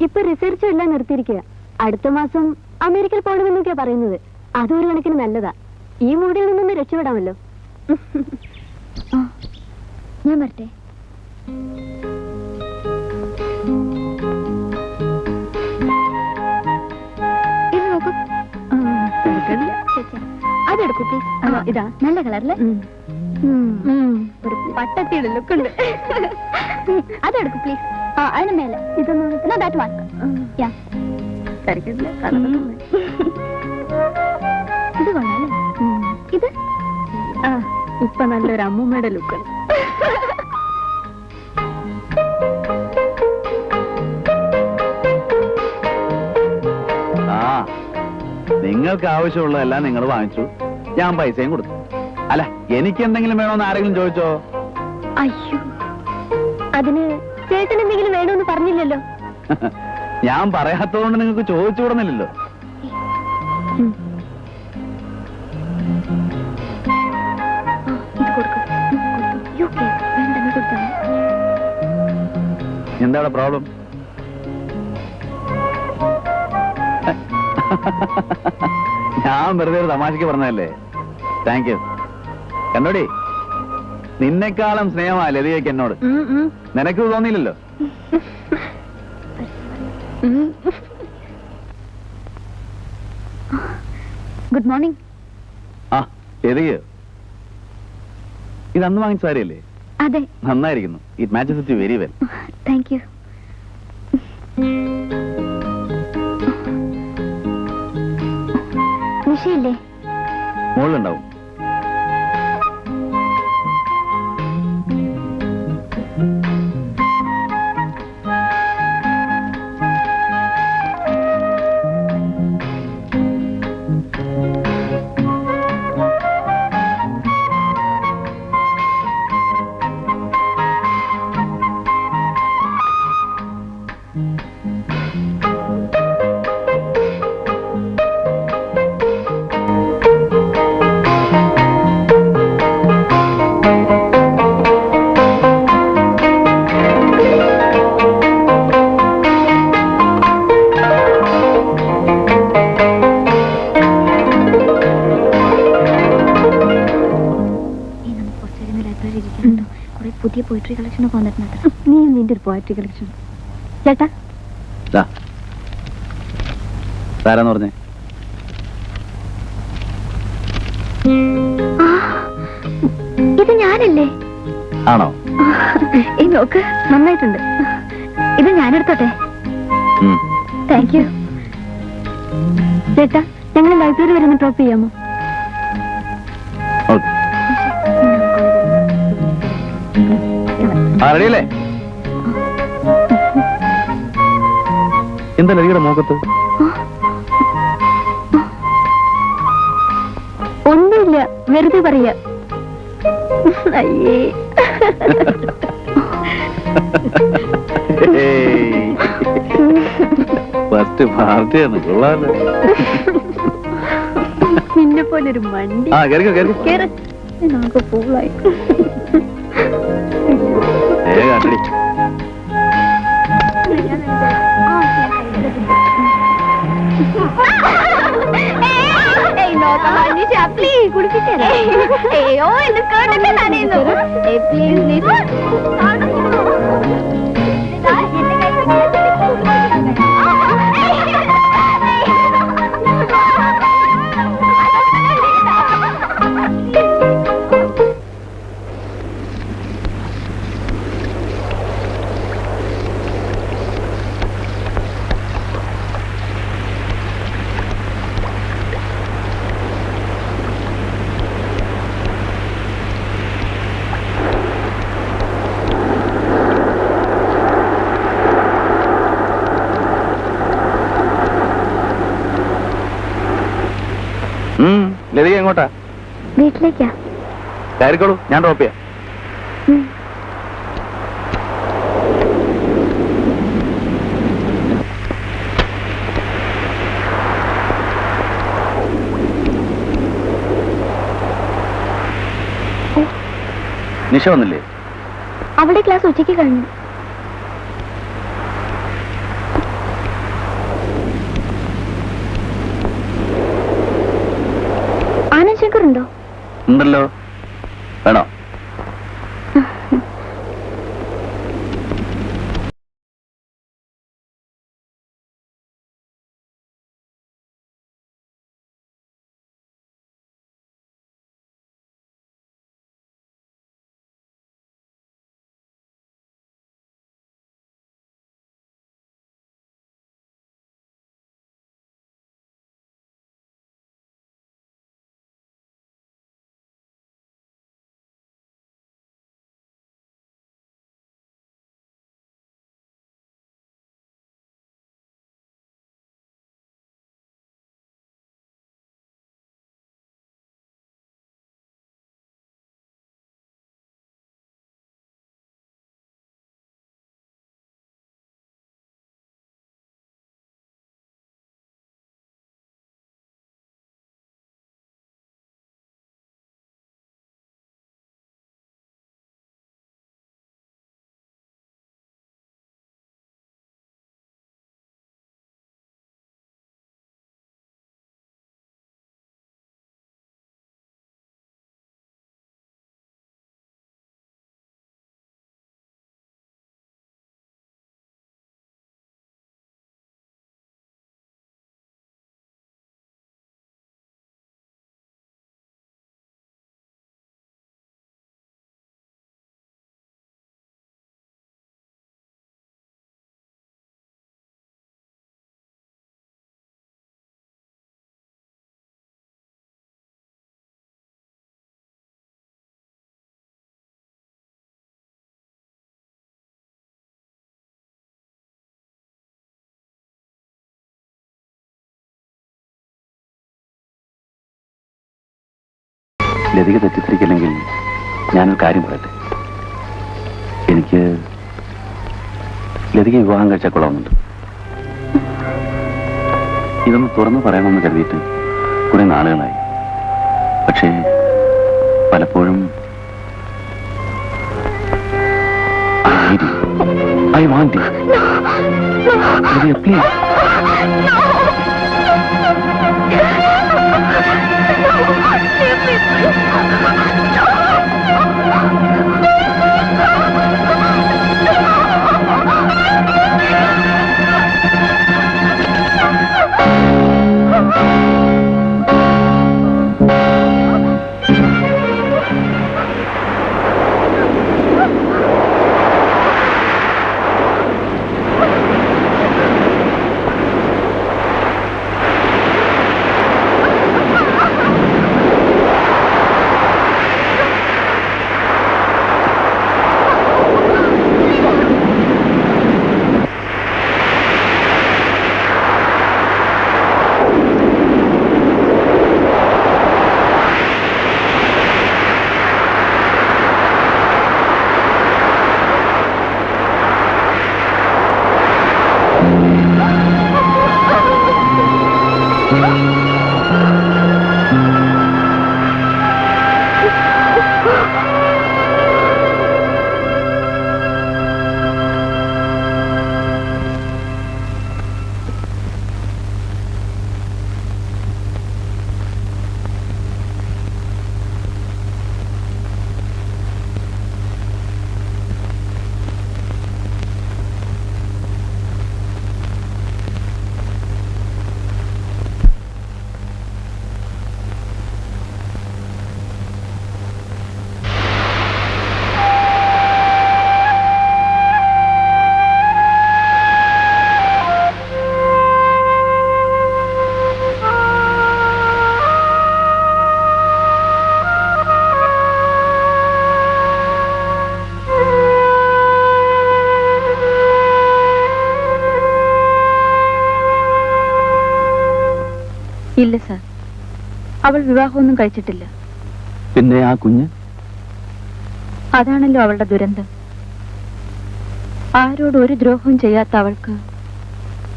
[SPEAKER 2] ഇപ്പൊ റിസർച്ചും എല്ലാം നിർത്തിയിരിക്കുക. അടുത്ത മാസം അമേരിക്കയിൽ പോകണമെന്നൊക്കെയാ പറയുന്നത്. അതൊരു കണക്കിന് നല്ലതാ. ഈ മൂടിൽ നിന്നൊന്ന് രക്ഷപ്പെടാമല്ലോ. ഞാൻ വരട്ടെ. ഇത് നോക്കൂ. അതെടുക്കൂ പ്ലീസ്. ഇതാ നല്ല കളറല്ലേ? ഒരു പട്ടത്തിയുടെ ലുക്ക് ഉണ്ട്. അതെടുക്കൂ പ്ലീസ്. അതിന് മേലെ ഇതൊന്നും ദാറ്റ് വൺ. ഇത് കൊള്ളാല്ലേ? ഇത് ഇപ്പൊ നല്ലൊരു അമ്മൂമ്മയുടെ ലുക്ക് ഉണ്ട്.
[SPEAKER 7] നിങ്ങൾക്ക് ആവശ്യമുള്ളതെല്ലാം നിങ്ങൾ വാങ്ങിച്ചു, ഞാൻ പൈസയും കൊടുത്തു. അല്ല, എനിക്ക് എന്തെങ്കിലും വേണോന്ന് ആരെങ്കിലും ചോദിച്ചോ?
[SPEAKER 2] അയ്യോ, അതിന് ചേട്ടൻ എന്തെങ്കിലും വേണമെന്ന് പറഞ്ഞില്ലല്ലോ.
[SPEAKER 7] ഞാൻ പറയാത്തതുകൊണ്ട് നിങ്ങൾക്ക് ചോദിച്ചു വിടുന്നില്ലല്ലോ. എന്താണ് പ്രോബ്ലം? ഞാൻ വെറുതെ ഒരു തമാശക്ക് പറഞ്ഞതല്ലേ. Thank you. കണ്ടോടി, നിന്നെക്കാളും സ്നേഹമാ ലതികയ്ക്ക് എന്നോട്. നിനക്ക് തോന്നിയില്ലല്ലോ.
[SPEAKER 2] Good morning.
[SPEAKER 7] ആ ലതികയോ? ഇത് അന്ന് വാങ്ങിച്ച സാരിയല്ലേ?
[SPEAKER 2] അതെ.
[SPEAKER 7] നന്നായിരിക്കുന്നു. It matches with you very well.
[SPEAKER 2] Thank you. നിഷയില്ലേ?
[SPEAKER 7] മുകളിലുണ്ടാവും.
[SPEAKER 2] പുതിയ പോയിട്രി കളക്ഷൻ ഒക്കെ വന്നിട്ടുണ്ട്. നീ നിന്റെ ഒരു പോയിട്രി കളക്ഷൻ. ചേട്ടാ
[SPEAKER 7] ആരാന്ന് പറഞ്ഞേ?
[SPEAKER 2] ഇത് ഞാനല്ലേ?
[SPEAKER 7] ആണോ?
[SPEAKER 2] ഈ നോക്ക്, നന്നായിട്ടുണ്ട്. ഇത് ഞാനെടുത്തോട്ടെ? Thank you. ചേട്ടാ, ഞങ്ങൾ ലൈബ്രറി വരെ ഒന്ന് ഡ്രോപ്പ് ചെയ്യാമോ?
[SPEAKER 7] റെഡിയല്ലേ? എന്താ ലതികയുടെ മുഖത്ത്?
[SPEAKER 2] ഒന്നുമില്ല, വെറുതെ പറയാ. അയ്യേ.
[SPEAKER 7] ഫസ്റ്റ് പാർട്ടിയാണ്. കൊള്ളാലോ.
[SPEAKER 2] നിന്നെ പോലൊരു മണ്ടി. കേറ്. നമുക്ക് പോവായി. അയ്യോ, എന്റെ സ്കേർട്ടൊക്കെ നനയുന്നു. പ്ലീസ്
[SPEAKER 7] ലതിക എങ്ങോട്ടാ?
[SPEAKER 2] വീട്ടിലേക്കാ.
[SPEAKER 7] കയറിക്കോളൂ, ഞാൻ ഡ്രോപ്പ് ചെയ്യാം. നിഷ വന്നില്ലേ?
[SPEAKER 2] അവിടെ ക്ലാസ് ഉച്ചയ്ക്ക് കഴിഞ്ഞു. ആനന്ദ് ശങ്കർ ഉണ്ടോ?
[SPEAKER 7] ഉണ്ടല്ലോ. വേണോ? ലതിക തെറ്റിദ്ധരിക്കില്ലെങ്കിൽ ഞാനൊരു കാര്യം പറയട്ടെ. എനിക്ക് ലതിക വിവാഹം കഴിച്ചാൽ കൊള്ളാവുന്നുണ്ട്. ഇതൊന്ന് തുറന്നു പറയണമെന്ന് കരുതിയിട്ട് കുറെ നാളുകളായി. പക്ഷേ പലപ്പോഴും I want you. Ladiya, please.
[SPEAKER 2] ഇല്ല സാർ, അവൾ വിവാഹമൊന്നും കഴിച്ചിട്ടില്ല.
[SPEAKER 7] പിന്നെ ആ കുഞ്ഞ്?
[SPEAKER 2] അതാണല്ലോ അവളുടെ ദുരന്തം. ആരോട് ഒരു ദ്രോഹവും ചെയ്യാത്ത അവൾക്ക്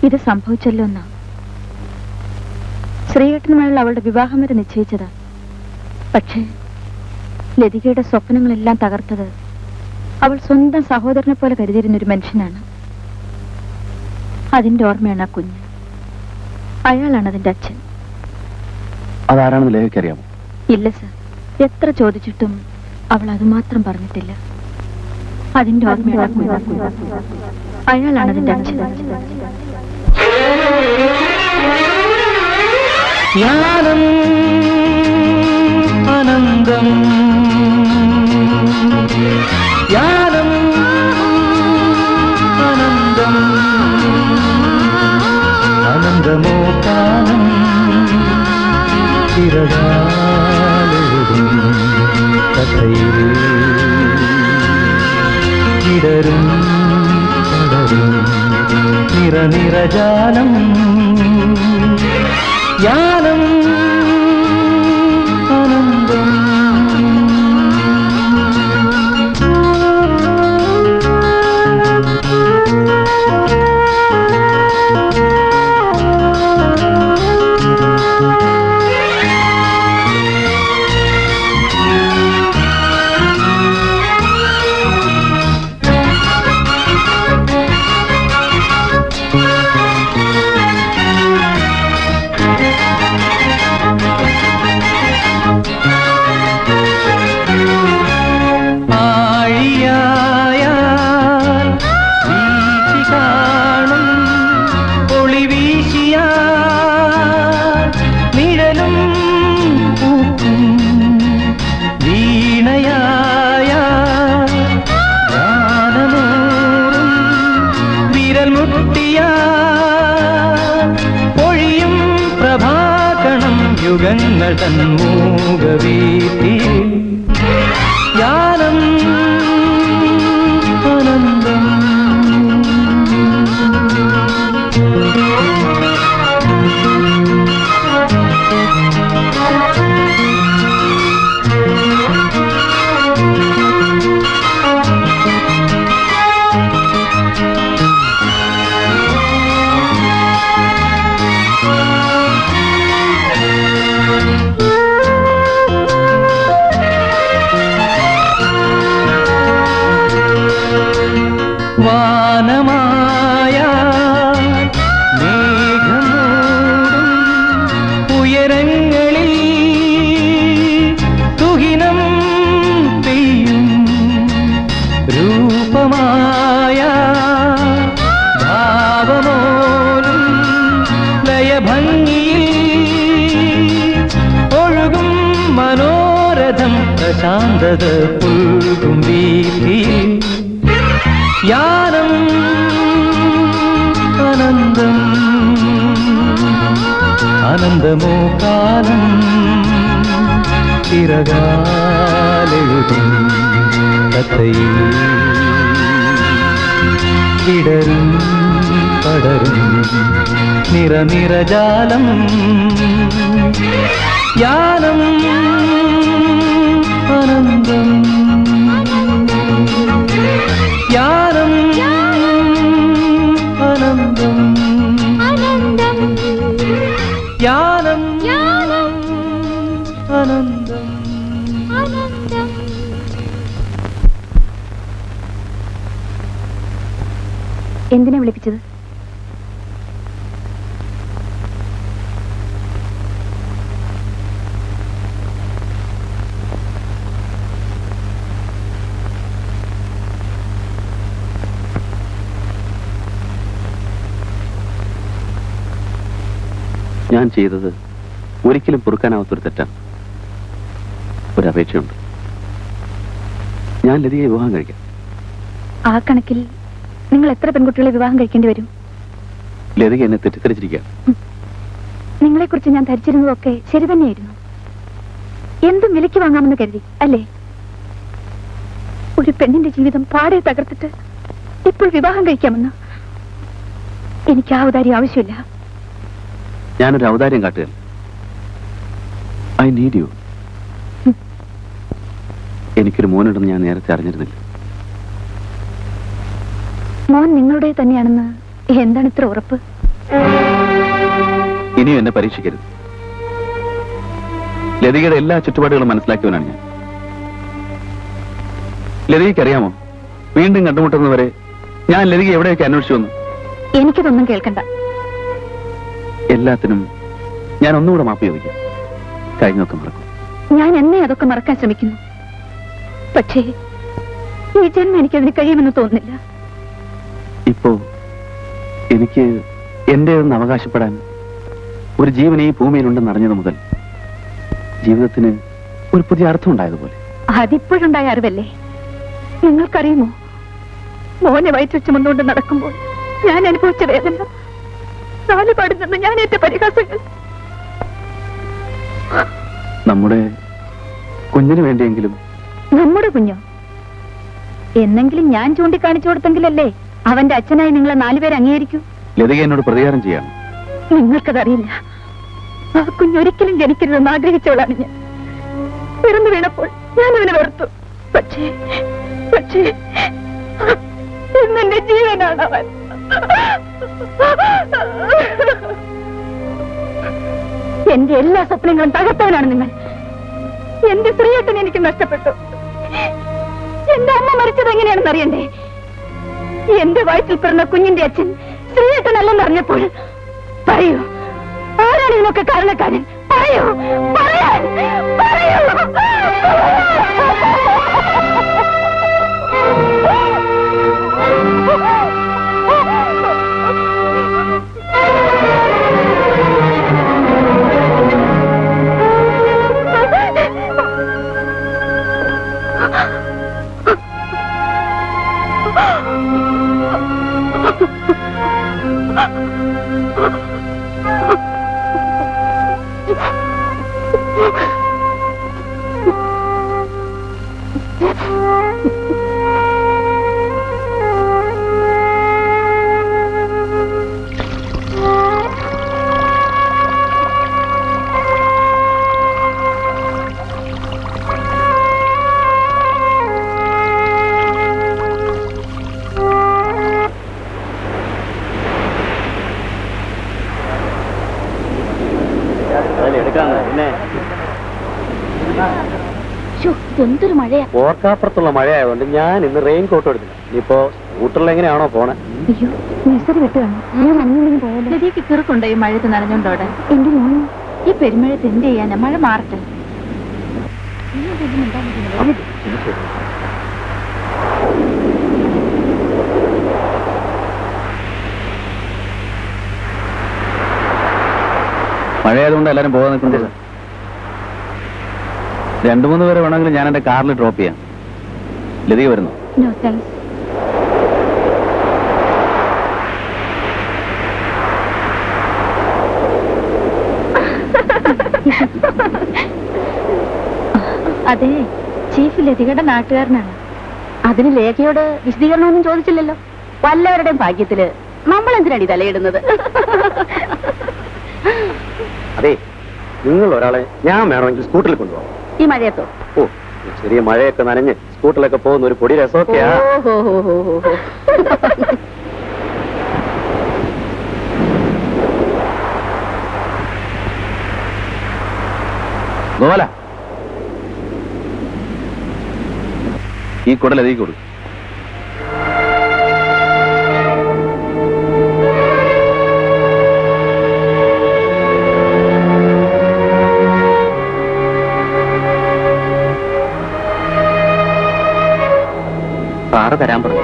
[SPEAKER 2] ഇത് സംഭവിച്ചല്ലോ എന്നാ. ശ്രീകേട്ടനുമായുള്ള അവളുടെ വിവാഹം വരെ നിശ്ചയിച്ചതാ. പക്ഷേ ലതികയുടെ സ്വപ്നങ്ങളെല്ലാം തകർത്തത് അവൾ സ്വന്തം സഹോദരനെ പോലെ കരുതിയിരുന്ന ഒരു മനുഷ്യനാണ്. അതിന്റെ ഓർമ്മയാണ് ആ കുഞ്ഞ്. അയാളാണ് അതിന്റെ അച്ഛൻ.
[SPEAKER 7] അതാരാണെന്ന് ലേഖയ്ക്കറിയാമോ?
[SPEAKER 2] ഇല്ല സർ, എത്ര ചോദിച്ചിട്ടും അവൾ അത് മാത്രം പറഞ്ഞിട്ടില്ല. അതിന്റെ ഓർമ്മയാണ് അയാളാണ് അതിന്റെ അച്ഛൻ.
[SPEAKER 5] ജ്ഞാനം അനന്തം, ജ്ഞാനം അനന്തം, അനന്തമോ കാലം ചിരകാലെഴുതും കഥയിൽ ഇടരും പടരും നിറനിറജാലം, ജ്ഞാനം അനന്തം. യുഗങ്ങൾ തന്മൂകവീതി ജ്ഞാനം അനന്തം. വാനമായ മേഘമൂടും ഉയരങ്ങളിൽ തുഹിനം പെയ്യും രൂപമായ ഭാവമോലും ലയഭംഗിയിൽ ഒഴുകും മനോരഥം പ്രശാന്തത പുൽകും വീതിയിൽ ജ്ഞാനം അനന്തം, അനന്തമോ കാലം ചിരകാലെഴുതും കഥയിൽ ഇടരും പടരും നിറനിറജാലം, ജ്ഞാനം അനന്തം, ജ്ഞാനം അനന്തം, ജ്ഞാനം അനന്തം.
[SPEAKER 2] എന്തിനാ വിളിപ്പിച്ചത്?
[SPEAKER 7] ഞാൻ ചെയ്തത് ഒരിക്കലും പൊറുക്കാനാവാത്തൊരു തെറ്റാണ്. ഒരപേക്ഷയുണ്ട്. ഞാൻ ലതികയെ വിവാഹം കഴിക്കാം.
[SPEAKER 2] ആ കണക്കിൽ നിങ്ങൾ എത്ര പെൺകുട്ടികളെ വിവാഹം കഴിക്കേണ്ടി വരും?
[SPEAKER 7] ലതിക എന്നെ തെറ്റിദ്ധരിച്ചിരിക്കുക.
[SPEAKER 2] നിങ്ങളെക്കുറിച്ച് ഞാൻ ധരിച്ചിരുന്നതൊക്കെ ശരി തന്നെയായിരുന്നു. എന്തും വിലയ്ക്ക് വാങ്ങാമെന്ന് കരുതി അല്ലേ? ഒരു പെണ്ണിന്റെ ജീവിതം പാടെ തകർത്തിട്ട് ഇപ്പോൾ വിവാഹം കഴിക്കാമെന്ന്. എനിക്ക് ആ ഔദാര്യം ആവശ്യമില്ല.
[SPEAKER 7] ഞാനൊരു ഔദാര്യം കാട്ടുകയാണ്. I need you. എനിക്കൊരു മോനുണ്ടെന്ന് ഞാൻ നേരത്തെ അറിഞ്ഞിരുന്നില്ല.
[SPEAKER 2] മോൻ നിങ്ങളുടെ തന്നെയാണെന്ന് എന്താണ് ഇത്ര ഉറപ്പ്?
[SPEAKER 7] ഇനിയും എന്നെ പരീക്ഷിക്കരുത്. ലതികയുടെ എല്ലാ ചുറ്റുപാടുകളും മനസ്സിലാക്കിയവനാണ് ഞാൻ. ലതികയ്ക്കറിയാമോ, വീണ്ടും കണ്ടുമുട്ടുന്നവരെ ഞാൻ ലതിക എവിടെയൊക്കെ അന്വേഷിച്ചു വന്നു.
[SPEAKER 2] എനിക്കതൊന്നും കേൾക്കണ്ട.
[SPEAKER 7] എല്ലാത്തിനും ഞാൻ ഒന്നുകൂടെ മാപ്പ് ചോദിക്കാം. കഴിഞ്ഞൊക്കെ മറക്കും.
[SPEAKER 2] ഞാൻ എന്നെ അതൊക്കെ മറക്കാൻ ശ്രമിക്കുന്നു. പക്ഷേ ഈ ജന്മം എനിക്കതിന് കഴിയുമെന്ന് തോന്നുന്നില്ല.
[SPEAKER 7] ഇപ്പോ എനിക്ക് എന്റേതെന്ന് അവകാശപ്പെടാൻ ഒരു ജീവൻ ഈ ഭൂമിയിലുണ്ടെന്ന് അറിഞ്ഞത് മുതൽ ജീവിതത്തിന് ഒരു പുതിയ അർത്ഥം ഉണ്ടായതുപോലെ.
[SPEAKER 2] അതിപ്പോഴുണ്ടായ അറിവല്ലേ? നിങ്ങൾക്കറിയുമോ, മോനെ വയറ്റ് ചുമന്നുകൊണ്ട് നടക്കുമ്പോൾ ഞാൻ അനുഭവിച്ച വേദന, നാലുപാടിൽ നിന്ന് ഞാൻ ഏറ്റ പരിഹാസങ്ങൾ.
[SPEAKER 7] നമ്മുടെ കുഞ്ഞിന് വേണ്ടിയെങ്കിലും.
[SPEAKER 2] നമ്മുടെ കുഞ്ഞോ? എന്നെങ്കിലും ഞാൻ ചൂണ്ടിക്കാണിച്ചു കൊടുത്തെങ്കിലല്ലേ അവന്റെ അച്ഛനായി നിങ്ങളെ 4 പേര് അംഗീകരിക്കൂ.
[SPEAKER 7] ലതിക എന്നോട് പ്രതികാരം ചെയ്യാണ്.
[SPEAKER 2] നിങ്ങൾക്കതറിയില്ല. ആ കുഞ്ഞൊരിക്കലും ജനിക്കരുതെന്ന് ആഗ്രഹിച്ചവളാണ് ഞാൻ. പിറന്നു വീണപ്പോൾ ഞാൻ അവനെ വെറുത്തു. പക്ഷേ ഇന്നെന്റെ ജീവനാണ് അവൻ. എന്റെ എല്ലാ സ്വപ്നങ്ങളും തകർത്തവനാണ് നിങ്ങൾ. എന്റെ ശ്രീയേട്ടൻ എനിക്ക് നഷ്ടപ്പെട്ടു. എന്റെ അമ്മ മരിച്ചത് എങ്ങനെയാണെന്ന് അറിയണ്ടേ? എന്റെ വയറ്റിൽ പിറന്ന കുഞ്ഞിന്റെ അച്ഛൻ ശ്രീയേട്ടനല്ലെന്ന് അറിഞ്ഞപ്പോൾ പറയൂ, ആരാണ് ഇതിനൊക്കെ കാരണക്കാരൻ? പറയൂ, പറയാൻ പറയൂ. എന്തൊരു മഴയാ!
[SPEAKER 6] ഓർക്കാപ്പുറത്തുള്ള മഴയായതുകൊണ്ട് ഞാൻ ഇന്ന് റെയിൻ കോട്ട് എടുത്തില്ല. ഇനിയിപ്പോ സ്കൂട്ടറിൽ എങ്ങനെയാണോ പോണേ?
[SPEAKER 2] അയ്യോ, നഴ്സറി വിട്ടുകാണോ? ഞാൻ നനഞ്ഞുണ്ടെങ്കിൽ പോയാലോ? ലതിക്ക് കിറുക്കുണ്ടോ ഈ മഴയത്ത് നനഞ്ഞോണ്ടോടെ? എന്റെ മോനും ഈ പെരുമഴയത്ത് എന്ത് ചെയ്യാനാ? മഴ മാറട്ടെ.
[SPEAKER 7] മഴയായതുകൊണ്ട് എല്ലാരും പോകാൻ നിൽക്കുന്നത്. 2-3 പേരെ വേണമെങ്കിൽ ഞാൻ എന്റെ കാറിൽ ഡ്രോപ്പ് ചെയ്യാം. ലതിക വരുന്നു?
[SPEAKER 2] No thanks. അതെ, ചീഫ് ലതികയുടെ നാട്ടുകാരനാണ്.
[SPEAKER 1] അതിന് ലേഖയോട് വിശദീകരണമൊന്നും ചോദിച്ചില്ലല്ലോ. വല്ലവരുടെയും ഭാഗ്യത്തില് നമ്മൾ എന്തിനാണ് തലയിടുന്നത്?
[SPEAKER 6] അതെ, നിങ്ങൾ ഒരാളെ ഞാൻ വേണമെങ്കിൽ സ്കൂട്ടറിൽ കൊണ്ടുപോകാം.
[SPEAKER 1] ഈ മഴയത്തോ?
[SPEAKER 6] ഓ, ചെറിയ മഴയൊക്കെ നനഞ്ഞ് സ്കൂട്ടറിലൊക്കെ പോകുന്ന ഒരു പൊടി രസമൊക്കെയാ.
[SPEAKER 7] ഗോപാല, ഈ കുടൽ എതിക്ക് കൊടുക്കും. സാറ് തരാൻ പറഞ്ഞു.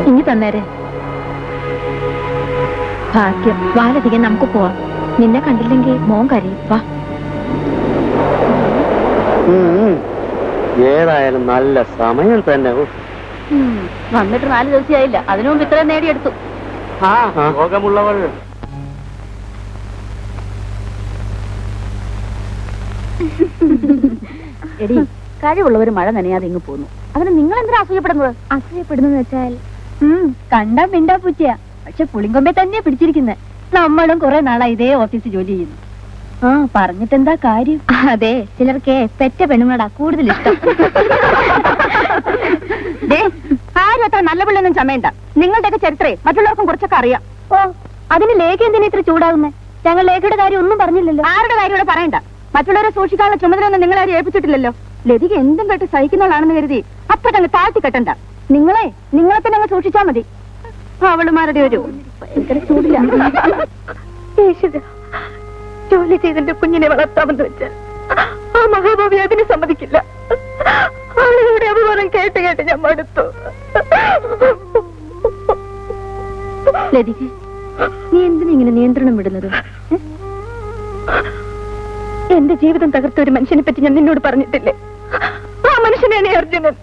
[SPEAKER 2] ഇനി തന്നേരെ. ഭാഗ്യം, വാലധികം നമുക്ക് പോവാം. നിന്നെ കണ്ടില്ലെങ്കിൽ മോൻ കരയും. വാ.
[SPEAKER 6] ഏതായാലും നല്ല സമയം തന്നെ.
[SPEAKER 1] വന്നിട്ട് 4 ദിവസമായില്ല, അതിനു മുമ്പ് ഇത്രയും നേടിയെടുത്തു.
[SPEAKER 6] രോഗമുള്ളവൾ
[SPEAKER 1] എടി, കഴിവുള്ളവർ മഴ നനയാതെ ഇങ്ങ് പോന്നു. അതിന് നിങ്ങൾ എന്തിനാ അസൂയപ്പെടുന്നത്?
[SPEAKER 2] അസൂയപ്പെടുന്നെന്ന് വെച്ചാൽ കണ്ടാ മിണ്ടാ പൂച്ചയാ, പക്ഷെ പുളിങ്കൊമ്പെ തന്നെയാ പിടിച്ചിരിക്കുന്നത്.
[SPEAKER 1] നമ്മളും കുറെ നാളായി ഇതേ ഓഫീസിൽ ജോലി ചെയ്യുന്നു. ആ പറഞ്ഞിട്ടെന്താ കാര്യം?
[SPEAKER 2] അതെ, ചിലർക്ക് പെറ്റ പെണ്ണുങ്ങളോടാ കൂടുതൽ ഇഷ്ടം.
[SPEAKER 1] ആരും അത്ര നല്ല പിള്ളൊന്നും ചമയണ്ട. നിങ്ങളുടെയൊക്കെ ചരിത്രേ മറ്റുള്ളവർക്കും കുറച്ചൊക്കെ അറിയാം. ഓ, അതിന് ലേഖ എന്തിനാ ഇത്ര ചൂടാവുന്നേ? ഞങ്ങൾ ലേഖയുടെ കാര്യം ഒന്നും പറഞ്ഞില്ലല്ലോ. ആരുടെ കാര്യം ഇവിടെ പറയണ്ട. മറ്റുള്ളവരെ സൂക്ഷിക്കാനുള്ള ചുമതലയൊന്നും നിങ്ങളെ ആരും ഏൽപ്പിച്ചിട്ടില്ലല്ലോ. ലതിക എന്തും കേട്ട് സഹിക്കുന്നവളാണെന്ന് കരുതി അപ്പഴങ്ങ് താഴ്ത്തി കെട്ടണ്ട. നിങ്ങളെ തന്നെ അങ്ങ് സൂക്ഷിച്ചാ മതി. അവളുമാരുടെ ഒരു ഭയങ്കര ചൂടില്ല. ജോലി ചെയ്തിന്റെ കുഞ്ഞിനെ വളർത്താമെന്ന് വെച്ചാൽ ആ മഹാഭാവി അതിന് സമ്മതിക്കില്ല. ആളുകളുടെ അപമാനം കേട്ട് കേട്ട് ഞാൻ മടുത്തു.
[SPEAKER 2] ലതിക, നീ എന്തിനിങ്ങനെ നിയന്ത്രണം വിടുന്നത്?
[SPEAKER 1] എന്റെ ജീവിതം തകർത്ത ഒരു മനുഷ്യനെ പറ്റി ഞാൻ നിന്നോട് പറഞ്ഞിട്ടില്ലേ? ആ മനുഷ്യനാണ് അർജുനൻ.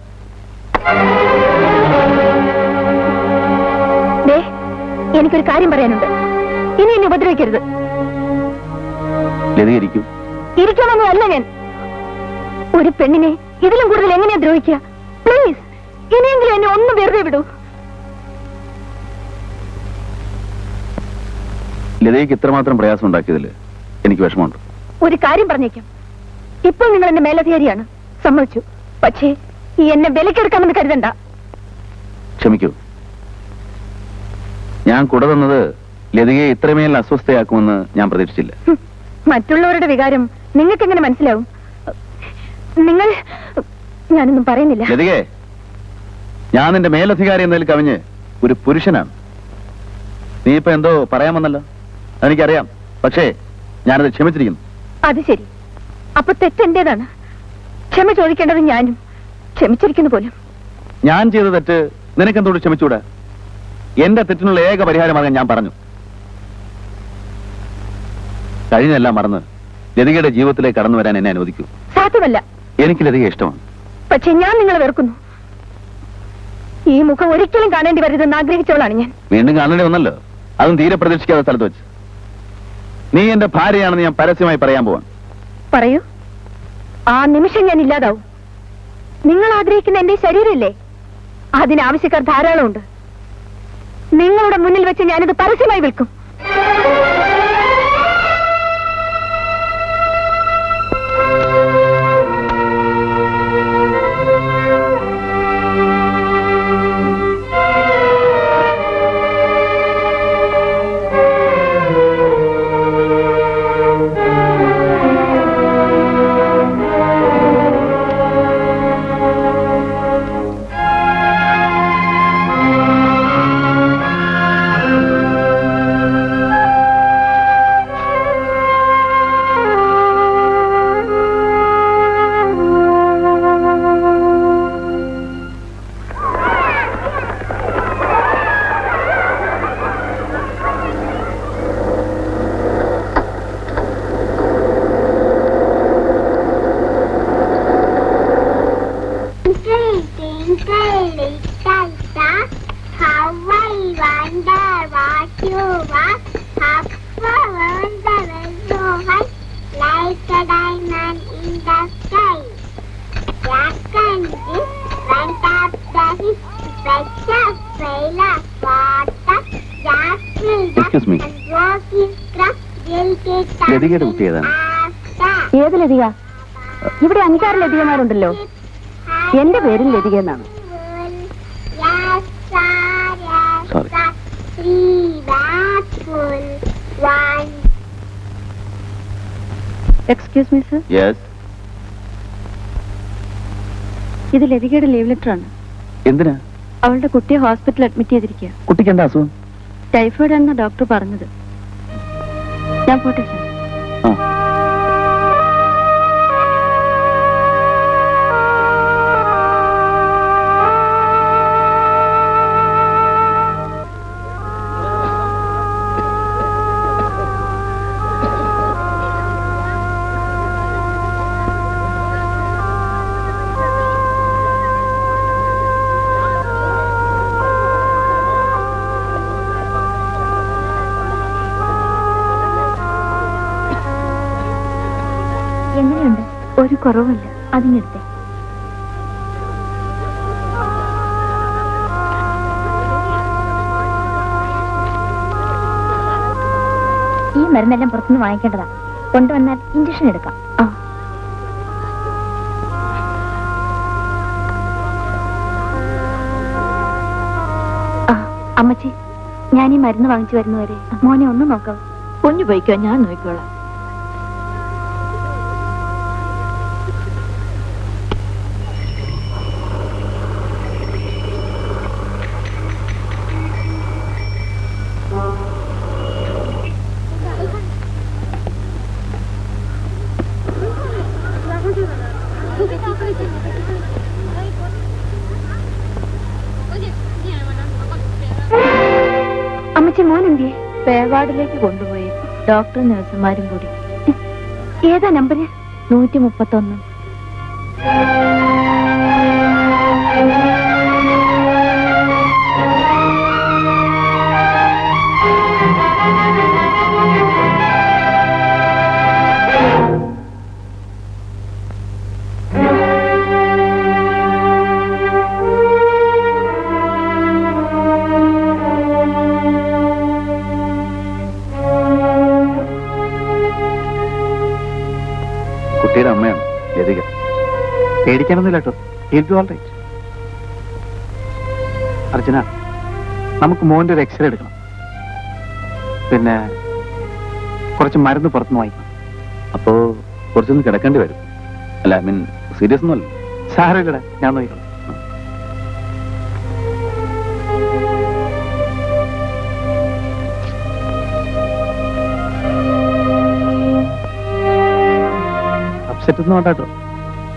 [SPEAKER 1] എനിക്കൊരു കാര്യം പറയാനുണ്ട്. ഇനി എന്നെ ഉപദ്രവിക്കരുത്. ഇരിക്കണമെന്നല്ല ഞാൻ. ഒരു പെണ്ണിനെ ഇതിലും കൂടുതൽ എങ്ങനെയാ ദ്രോഹിക്കുക? പ്ലീസ്, ഇനിയെങ്കിലും എന്നെ ഒന്നും വെറുതെ വിടൂ.
[SPEAKER 7] ലതയ്ക്ക് ഇത്രമാത്രം പ്രയാസം ഉണ്ടാക്കിയതില് എനിക്ക് വിഷമമുണ്ട്.
[SPEAKER 1] ഒരു കാര്യം പറഞ്ഞേക്കാം. ഇപ്പോൾ നിങ്ങൾ എന്റെ മേലധികാരിയാണ്, സമ്മതിച്ചു. പക്ഷേ ഈ എന്നെ വിലക്കെടുക്കാമെന്ന് കരുതണ്ട.
[SPEAKER 7] ക്ഷമിക്കൂ. ഞാൻ കൂടെ തന്നത് ലതികയെ ഇത്രമേൽ അസ്വസ്ഥയാക്കുമെന്ന് ഞാൻ പ്രതീക്ഷിച്ചില്ല.
[SPEAKER 1] മറ്റുള്ളവരുടെ വികാരം നിങ്ങൾക്ക് എങ്ങനെ മനസ്സിലാവും? ഞാനൊന്നും പറയുന്നില്ല.
[SPEAKER 7] ലതികേ, ഞാൻ നിന്റെ മേലധികാരി എന്നതിൽ കവിഞ്ഞ് ഒരു പുരുഷനാണ്. നീ ഇപ്പൊ എന്തോ പറയാമെന്നല്ലോ, അതെനിക്കറിയാം. പക്ഷേ ഞാനത് ക്ഷമിച്ചിരിക്കുന്നു.
[SPEAKER 1] അത് ശരി. അപ്പൊ തെറ്റെന്റേതാണ്. ക്ഷമ ചോദിക്കേണ്ടത് ഞാനും. ക്ഷമിച്ചിരിക്കുന്നു പോലും.
[SPEAKER 7] ഞാൻ ചെയ്ത തെറ്റ് നിനക്കെന്തോട് ക്ഷമിച്ചൂടാ? എന്റെ തെറ്റിനുള്ള ഏക പരിഹാരമാകാൻ ഞാൻ പറഞ്ഞു. കഴിഞ്ഞെല്ലാം മറന്ന് ലതികയുടെ ജീവിതത്തിലേക്ക് കടന്നു വരാൻ എന്നെ അനുവദിക്കൂ.
[SPEAKER 1] സാധ്യമല്ല.
[SPEAKER 7] എനിക്ക് ലതിക ഇഷ്ടമാണ്.
[SPEAKER 1] പക്ഷെ ഞാൻ നിങ്ങളെ വെറുക്കുന്നു. ഈ മുഖം ഒരിക്കലും കാണേണ്ടി വരരുതെന്ന് ആഗ്രഹിച്ചവളാണ് ഞാൻ.
[SPEAKER 7] വീണ്ടും കാണേണ്ടി വന്നല്ലോ, അതും തീരെ പ്രതീക്ഷിക്കാത്ത സ്ഥലത്ത് വെച്ച്. നീ എന്റെ ഭാര്യയാണെന്ന് ഞാൻ പരസ്യമായി പറയാൻ പോവാൻ.
[SPEAKER 1] പറയൂ. ആ നിമിഷം ഞാൻ ഇല്ലാതാവും. നിങ്ങൾ ആഗ്രഹിക്കുന്ന എന്റെ ശരീരമില്ലേ, അതിനാവശ്യക്കാർ ധാരാളമുണ്ട്. നിങ്ങളുടെ മുന്നിൽ വെച്ച് ഞാനിത് പരസ്യമായി വിൽക്കും.
[SPEAKER 7] എക്സ്ക്യൂസ് മീ, ലതികയുടെ കുട്ടി ഏതാണ്?
[SPEAKER 1] ഏത് ലതിക? ഇവിടെ 5-6 ലതികമാരുണ്ടല്ലോ. എന്റെ പേരും ലതിക എന്നാണ്.
[SPEAKER 7] Sorry.
[SPEAKER 1] Excuse me sir,
[SPEAKER 7] yes.
[SPEAKER 1] ഇത് ലതികയുടെ ലീവ് ലെറ്റർ ആണ്.
[SPEAKER 7] എന്തിനാ?
[SPEAKER 1] അവളുടെ കുട്ടിയെ ഹോസ്പിറ്റലിൽ അഡ്മിറ്റ് ചെയ്തിരിക്കുക.
[SPEAKER 7] കുട്ടിക്ക് എന്താ അസുഖം?
[SPEAKER 1] ടൈഫോയിഡ് ആണെന്ന് ഡോക്ടർ പറഞ്ഞത്. ഞാൻ പോട്ടെ സർ.
[SPEAKER 7] ആ.
[SPEAKER 1] എങ്ങനെയുണ്ട്? ഒരു കുറവുമില്ല. അതിനെടുത്തേ.
[SPEAKER 2] ഈ മരുന്നെല്ലാം പുറത്തുനിന്ന് വാങ്ങിക്കേണ്ടതാ. കൊണ്ടുവന്നാൽ ഇഞ്ചക്ഷൻ എടുക്കാം. അമ്മച്ചി, ഞാൻ ഈ മരുന്ന് വാങ്ങിച്ചു വരുന്നവരെ മോനെ ഒന്ന് നോക്കാം. കുഞ്ഞു പോയിക്കോ, ഞാൻ നോക്കിക്കോളാം. അമ്മച്ചി, മോൻ എന്തിയെ? പേവാർഡിലേക്ക് കൊണ്ടുപോയി. ഡോക്ടറും നഴ്സുമാരും കൂടി. ഏതാ നമ്പര്? 131.
[SPEAKER 7] കുട്ടിയുടെ അമ്മയാണ് ലതിക.
[SPEAKER 4] പേടിക്കാനൊന്നുമില്ല കേട്ടോ. ഓൾറൈറ്റ്. അർച്ചന, നമുക്ക് മോന്റെ ഒരു എക്സ്റേ എടുക്കണം. പിന്നെ കുറച്ച് മരുന്ന് പുറത്തുനിന്ന് വാങ്ങിക്കണം.
[SPEAKER 7] അപ്പോ കുറച്ചൊന്നും കിടക്കേണ്ടി വരും. അല്ല, ഐ മീൻ സീരിയസ് ഒന്നുമല്ല.
[SPEAKER 4] സാരമില്ലടാ, ഞാൻ നോക്കിക്കണം. അപ്സെറ്റ് ഒന്നും വേണ്ട കേട്ടോ.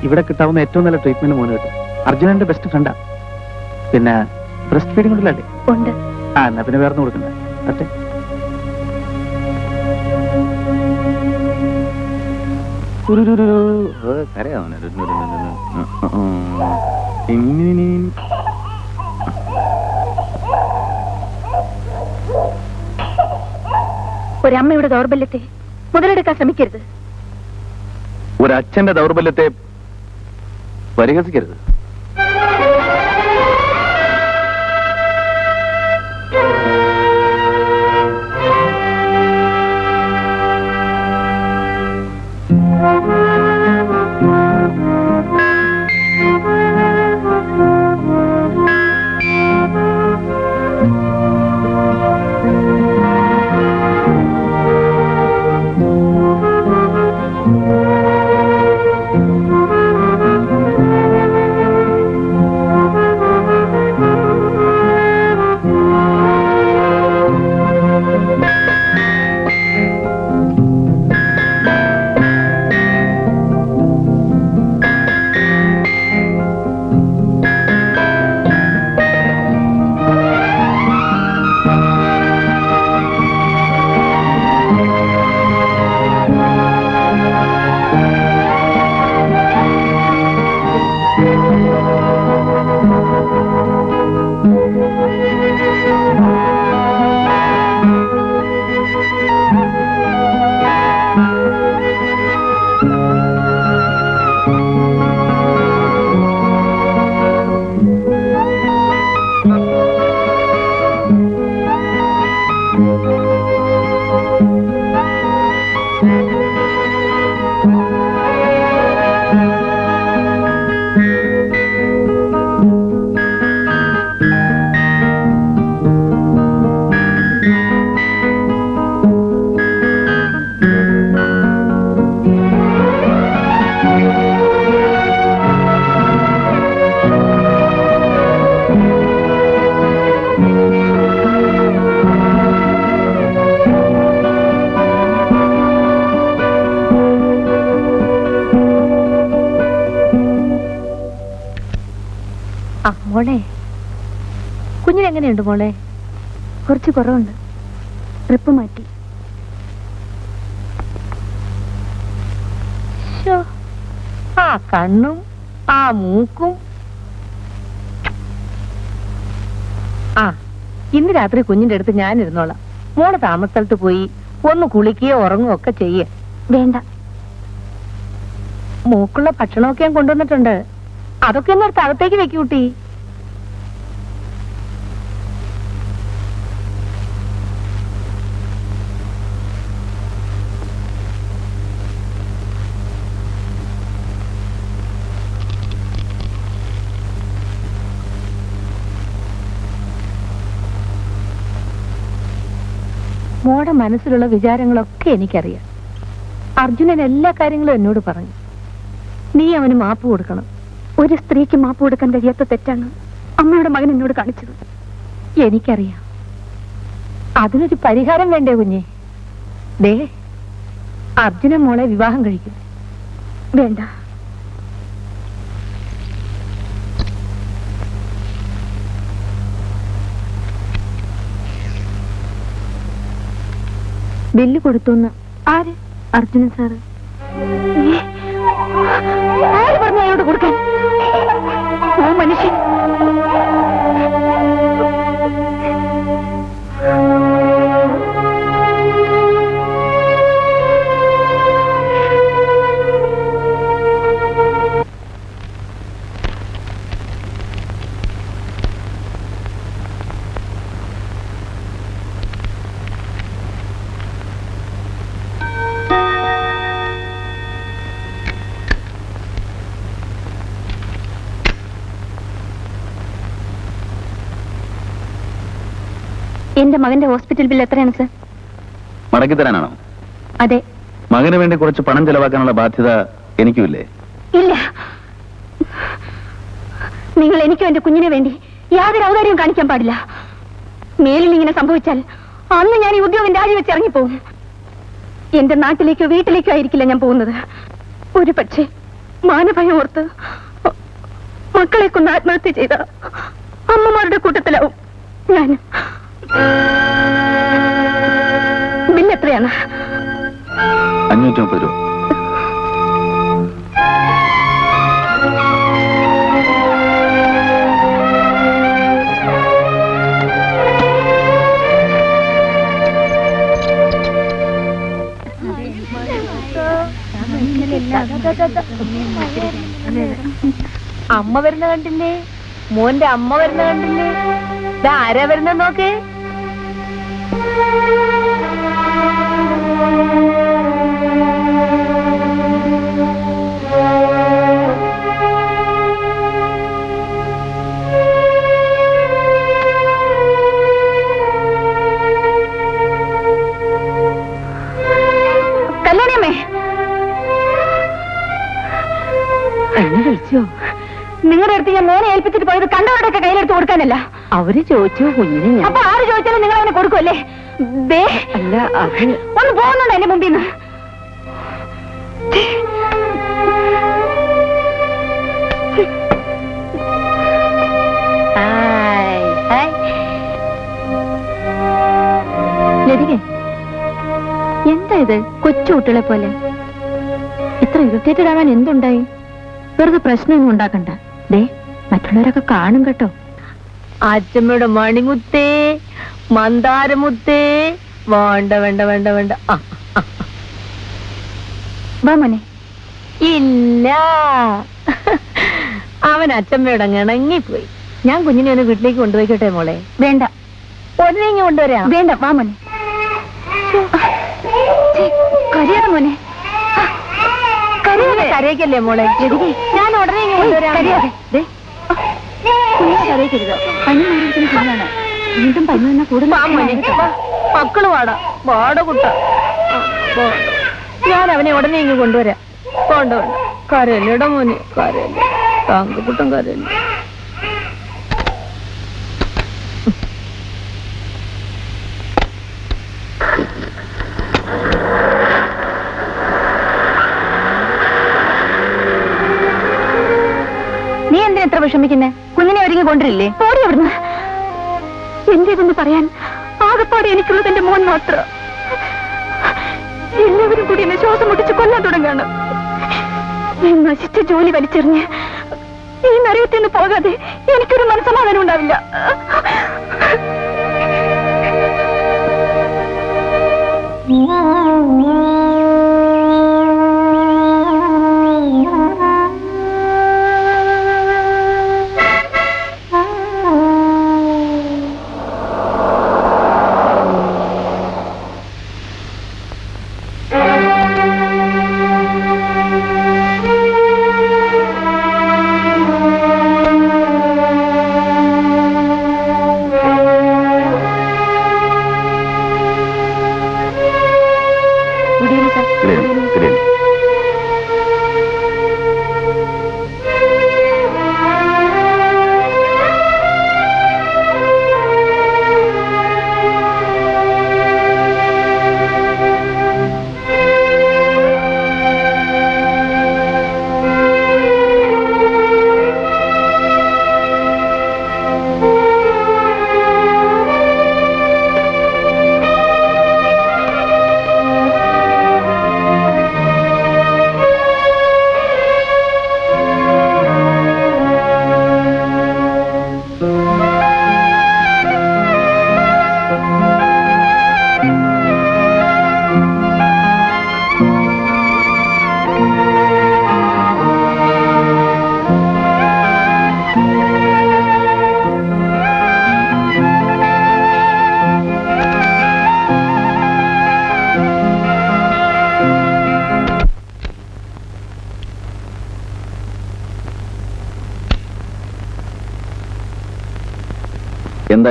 [SPEAKER 4] ഇവിടെ കിട്ടാവുന്ന ഏറ്റവും നല്ല ട്രീറ്റ്മെന്റ് മോന് കിട്ടും. അർജുനന്റെ ബെസ്റ്റ് ഫ്രണ്ടാ. പിന്നെ ബ്രസ്റ്റ് ഫീഡിംഗ് ഉണ്ടല്ലേ?
[SPEAKER 2] ഉണ്ട്.
[SPEAKER 4] എന്നാ പിന്നെ വേറെ കൊടുക്കണ്ട. അട്ടെ,
[SPEAKER 2] ഒരമ്മയുടെ ദൗർബല്യത്തെ മുതലെടുക്കാൻ ശ്രമിക്കരുത്.
[SPEAKER 7] ഒരച്ഛന്റെ ദൗർബല്യത്തെ പരിഹസിക്കരുത്.
[SPEAKER 2] മോളെ, കുഞ്ഞിനെങ്ങനെയുണ്ട് മോളെ? കുറച്ച് കുറവുണ്ട്. ട്രിപ്പ് മാറ്റി.
[SPEAKER 1] ആ കണ്ണും ആ മൂക്കും. ആ, ഇന്ന് രാത്രി കുഞ്ഞിന്റെ അടുത്ത് ഞാൻ ഇരുന്നോളാം. മോള് താമസസ്ഥലത്ത് പോയി ഒന്ന് കുളിക്കുകയോ ഉറങ്ങുകയോ ഒക്കെ ചെയ്യേ.
[SPEAKER 2] വേണ്ട.
[SPEAKER 1] മൂക്കുള്ള ഭക്ഷണമൊക്കെ ഞാൻ കൊണ്ടുവന്നിട്ടുണ്ട്. അതൊക്കെ ഒന്ന് എടുത്ത് അകത്തേക്ക് വെക്കൂട്ടി. മോടെ മനസ്സിലുള്ള വിചാരങ്ങളൊക്കെ എനിക്കറിയാം. അർജുനൻ എല്ലാ കാര്യങ്ങളും എന്നോട് പറഞ്ഞു. നീ അവന് മാപ്പ് കൊടുക്കണം.
[SPEAKER 2] ഒരു സ്ത്രീക്ക് മാപ്പ് കൊടുക്കാൻ കഴിയാത്ത തെറ്റാണ് അമ്മയുടെ മകൻ എന്നോട് കാണിച്ചത്.
[SPEAKER 1] എനിക്കറിയാം. അതിനൊരു പരിഹാരം വേണ്ടേ കുഞ്ഞെ? ദേ, അർജുനൻ മോളെ വിവാഹം കഴിക്കും.
[SPEAKER 2] വേണ്ട. ബില്ല് കൊടുത്തുന്ന്. ആര്? അർജുനൻ സാറ്. ആര് പറഞ്ഞു അയാളോട് കൊടുക്കാൻ? ഓ മനുഷ്യൻ! എന്റെ മകന്റെ ഹോസ്പിറ്റൽ ബിൽ എത്രയാണ് സർ?
[SPEAKER 7] മടക്കി തരാനാണോ?
[SPEAKER 2] അതെ.
[SPEAKER 7] മകന് വേണ്ടി കുറച്ച് പണം ചെലവാക്കാനുള്ള ബാധ്യത എനിക്കുമില്ലേ?
[SPEAKER 2] ഇല്ല. നിങ്ങൾ എനിക്കും എന്റെ കുഞ്ഞിനെ വേണ്ടി യാതൊരു ഔദാര്യവും കാണിക്കാൻ പാടില്ല. മേലിൽ ഇങ്ങനെ സംഭവിച്ചാൽ അന്ന് ഞാൻ ഈ ഉദ്യോഗം രാജിവെച്ച് ഇറങ്ങിപ്പോവും. എന്റെ നാട്ടിലേക്കോ വീട്ടിലേക്കോ ആയിരിക്കില്ല ഞാൻ പോകുന്നത്. ഒരു പക്ഷേ മാനഭയം ഓർത്ത് മക്കളെ കൊന്ന് ആത്മഹത്യ ചെയ്ത അമ്മമാരുടെ കൂട്ടത്തിലാവും ഞാൻ. ബില്ല് എത്രയാണ്?
[SPEAKER 7] 530 രൂപ.
[SPEAKER 1] അമ്മ വരുന്ന കണ്ടില്ലേ? മോന്റെ അമ്മ വരുന്ന കണ്ടില്ലേ? ആരാ വരുന്ന നോക്ക്.
[SPEAKER 2] കല്യാണിയമ്മേ,
[SPEAKER 1] എന്നെ വിളിച്ചോ?
[SPEAKER 2] നിങ്ങളുടെ അടുത്ത് ഞാൻ മോനെ ഏൽപ്പിച്ചിട്ട് പോയത് കണ്ടവരുടെയൊക്കെ കയ്യിലെടുത്ത് കൊടുക്കാനല്ല.
[SPEAKER 1] അവര് ചോദിച്ചു കുഞ്ഞിനെ. ഞാൻ
[SPEAKER 2] അപ്പൊ ആര് ചോദിച്ചാലും നിങ്ങൾ അവനെ കൊടുക്കുമല്ലേ?
[SPEAKER 1] അല്ല, അത്
[SPEAKER 2] ഒന്ന് പോകുന്നുണ്ടോ എന്റെ മുമ്പിൽ നിന്ന്? ലതികേ, എന്താ ഇത് കൊച്ചു കുട്ടികളെ പോലെ? ഇത്ര ഇറിറ്റേറ്റഡ് ആവാൻ എന്തുണ്ടായി? വെറുതെ പ്രശ്നമൊന്നും ഉണ്ടാക്കണ്ട. ദേ, മറ്റുള്ളവരൊക്കെ കാണും കേട്ടോ.
[SPEAKER 1] അച്ഛമ്മയുടെ മണിമുത്തേ, മന്ദാരമുത്തേ. വേണ്ട വേണ്ട വേണ്ട വേണ്ട.
[SPEAKER 2] വാ മോനെ.
[SPEAKER 1] ഇല്ല, അവൻ അച്ഛമ്മയുടെ ഇണങ്ങിപ്പോയി. ഞാൻ കുഞ്ഞിനെ ഒന്ന് വീട്ടിലേക്ക് കൊണ്ടുപോയിക്കോട്ടെ മോളെ?
[SPEAKER 2] വേണ്ട.
[SPEAKER 1] ഉടനെ ഇങ്ങ് കൊണ്ടുവരാം.
[SPEAKER 2] വേണ്ട, വാ മോനെ. കരയാതെ മോനെ.
[SPEAKER 1] കരയിക്കല്ലേ മോളെ? ഞാൻ ഉടനെ ഇങ്ങ് കൊണ്ടുവരാം.
[SPEAKER 2] കരയാതെ. കരയിക്കരുത്. പനി മാറിയിരിക്കുന്ന കുഞ്ഞാണ്. വീണ്ടും പനി വന്നാൽ കൂടുതൽ
[SPEAKER 1] മക്കള് വാടാ, വാട കുട്ട. ഞാൻ അവനെ ഉടനെ ഇങ്ങ് കൊണ്ടുവരാം. വേണ്ട വേണ്ട, കരയല്ലേടാ മോനെ, കരയല്ലേ. താങ്കുട്ടം കരയല്ലേ.
[SPEAKER 2] നീ എന്തിനാ എത്ര വിഷമിക്കുന്നേ? കുഞ്ഞിനെ ഒരുങ്ങി കൊണ്ടിരില്ലേ? ഓടി അവിടുന്ന്. എന്റേതെന്ന് പറയാൻ ആകെപ്പാടെ എനിക്കുള്ളത് എന്റെ മോൻ മാത്രം. എല്ലാവരും കൂടി എന്നെ ശ്വാസം മുട്ടിച്ച് കൊല്ലാൻ തുടങ്ങാണ്. ഞാൻ നശിച്ച ജോലി വലിച്ചെറിഞ്ഞ് ഈ നരകത്തിൽ നിന്ന് പോകാതെ എനിക്കൊരു മനസ്സമാധാനം ഉണ്ടാവില്ല.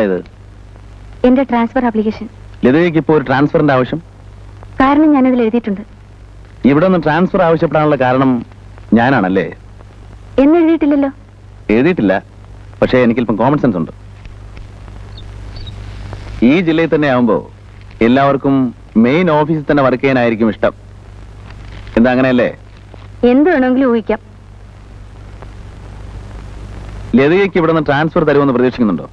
[SPEAKER 7] ഇത്?
[SPEAKER 2] എന്റെ ട്രാൻസ്ഫർ ആപ്ലിക്കേഷൻ.
[SPEAKER 7] ലതികയ്ക്ക് ഇപ്പോൾ ഒരു ട്രാൻസ്ഫറിന്റെ ആവശ്യം?
[SPEAKER 2] കാരണം ഞാനതിൽ എഴുതിയിട്ടുണ്ട്.
[SPEAKER 7] ഇവിടെ നിന്ന് ട്രാൻസ്ഫർ ആവശ്യപ്പെടാനുള്ള കാരണം ഞാനാണല്ലേ?
[SPEAKER 2] എന്നെഴുതിയിട്ടില്ലല്ലോ.
[SPEAKER 7] എഴുതിയിട്ടില്ല, പക്ഷേ എനിക്കിപ്പം കോമൺ സെൻസ് ഉണ്ട്. ഈ ജില്ലയിൽ തന്നെ ആവുമ്പോ എല്ലാവർക്കും മെയിൻ ഓഫീസിൽ തന്നെ വർക്ക് ചെയ്യാനായിരിക്കും ഇഷ്ടം. എന്താ അങ്ങനെയല്ലേ?
[SPEAKER 2] എന്ത് വേണമെങ്കിലും ഊഹിക്കാം.
[SPEAKER 7] ലതികയ്ക്ക് ഇവിടെ നിന്ന് ട്രാൻസ്ഫർ തരുമെന്ന് പ്രതീക്ഷിക്കുന്നുണ്ടോ?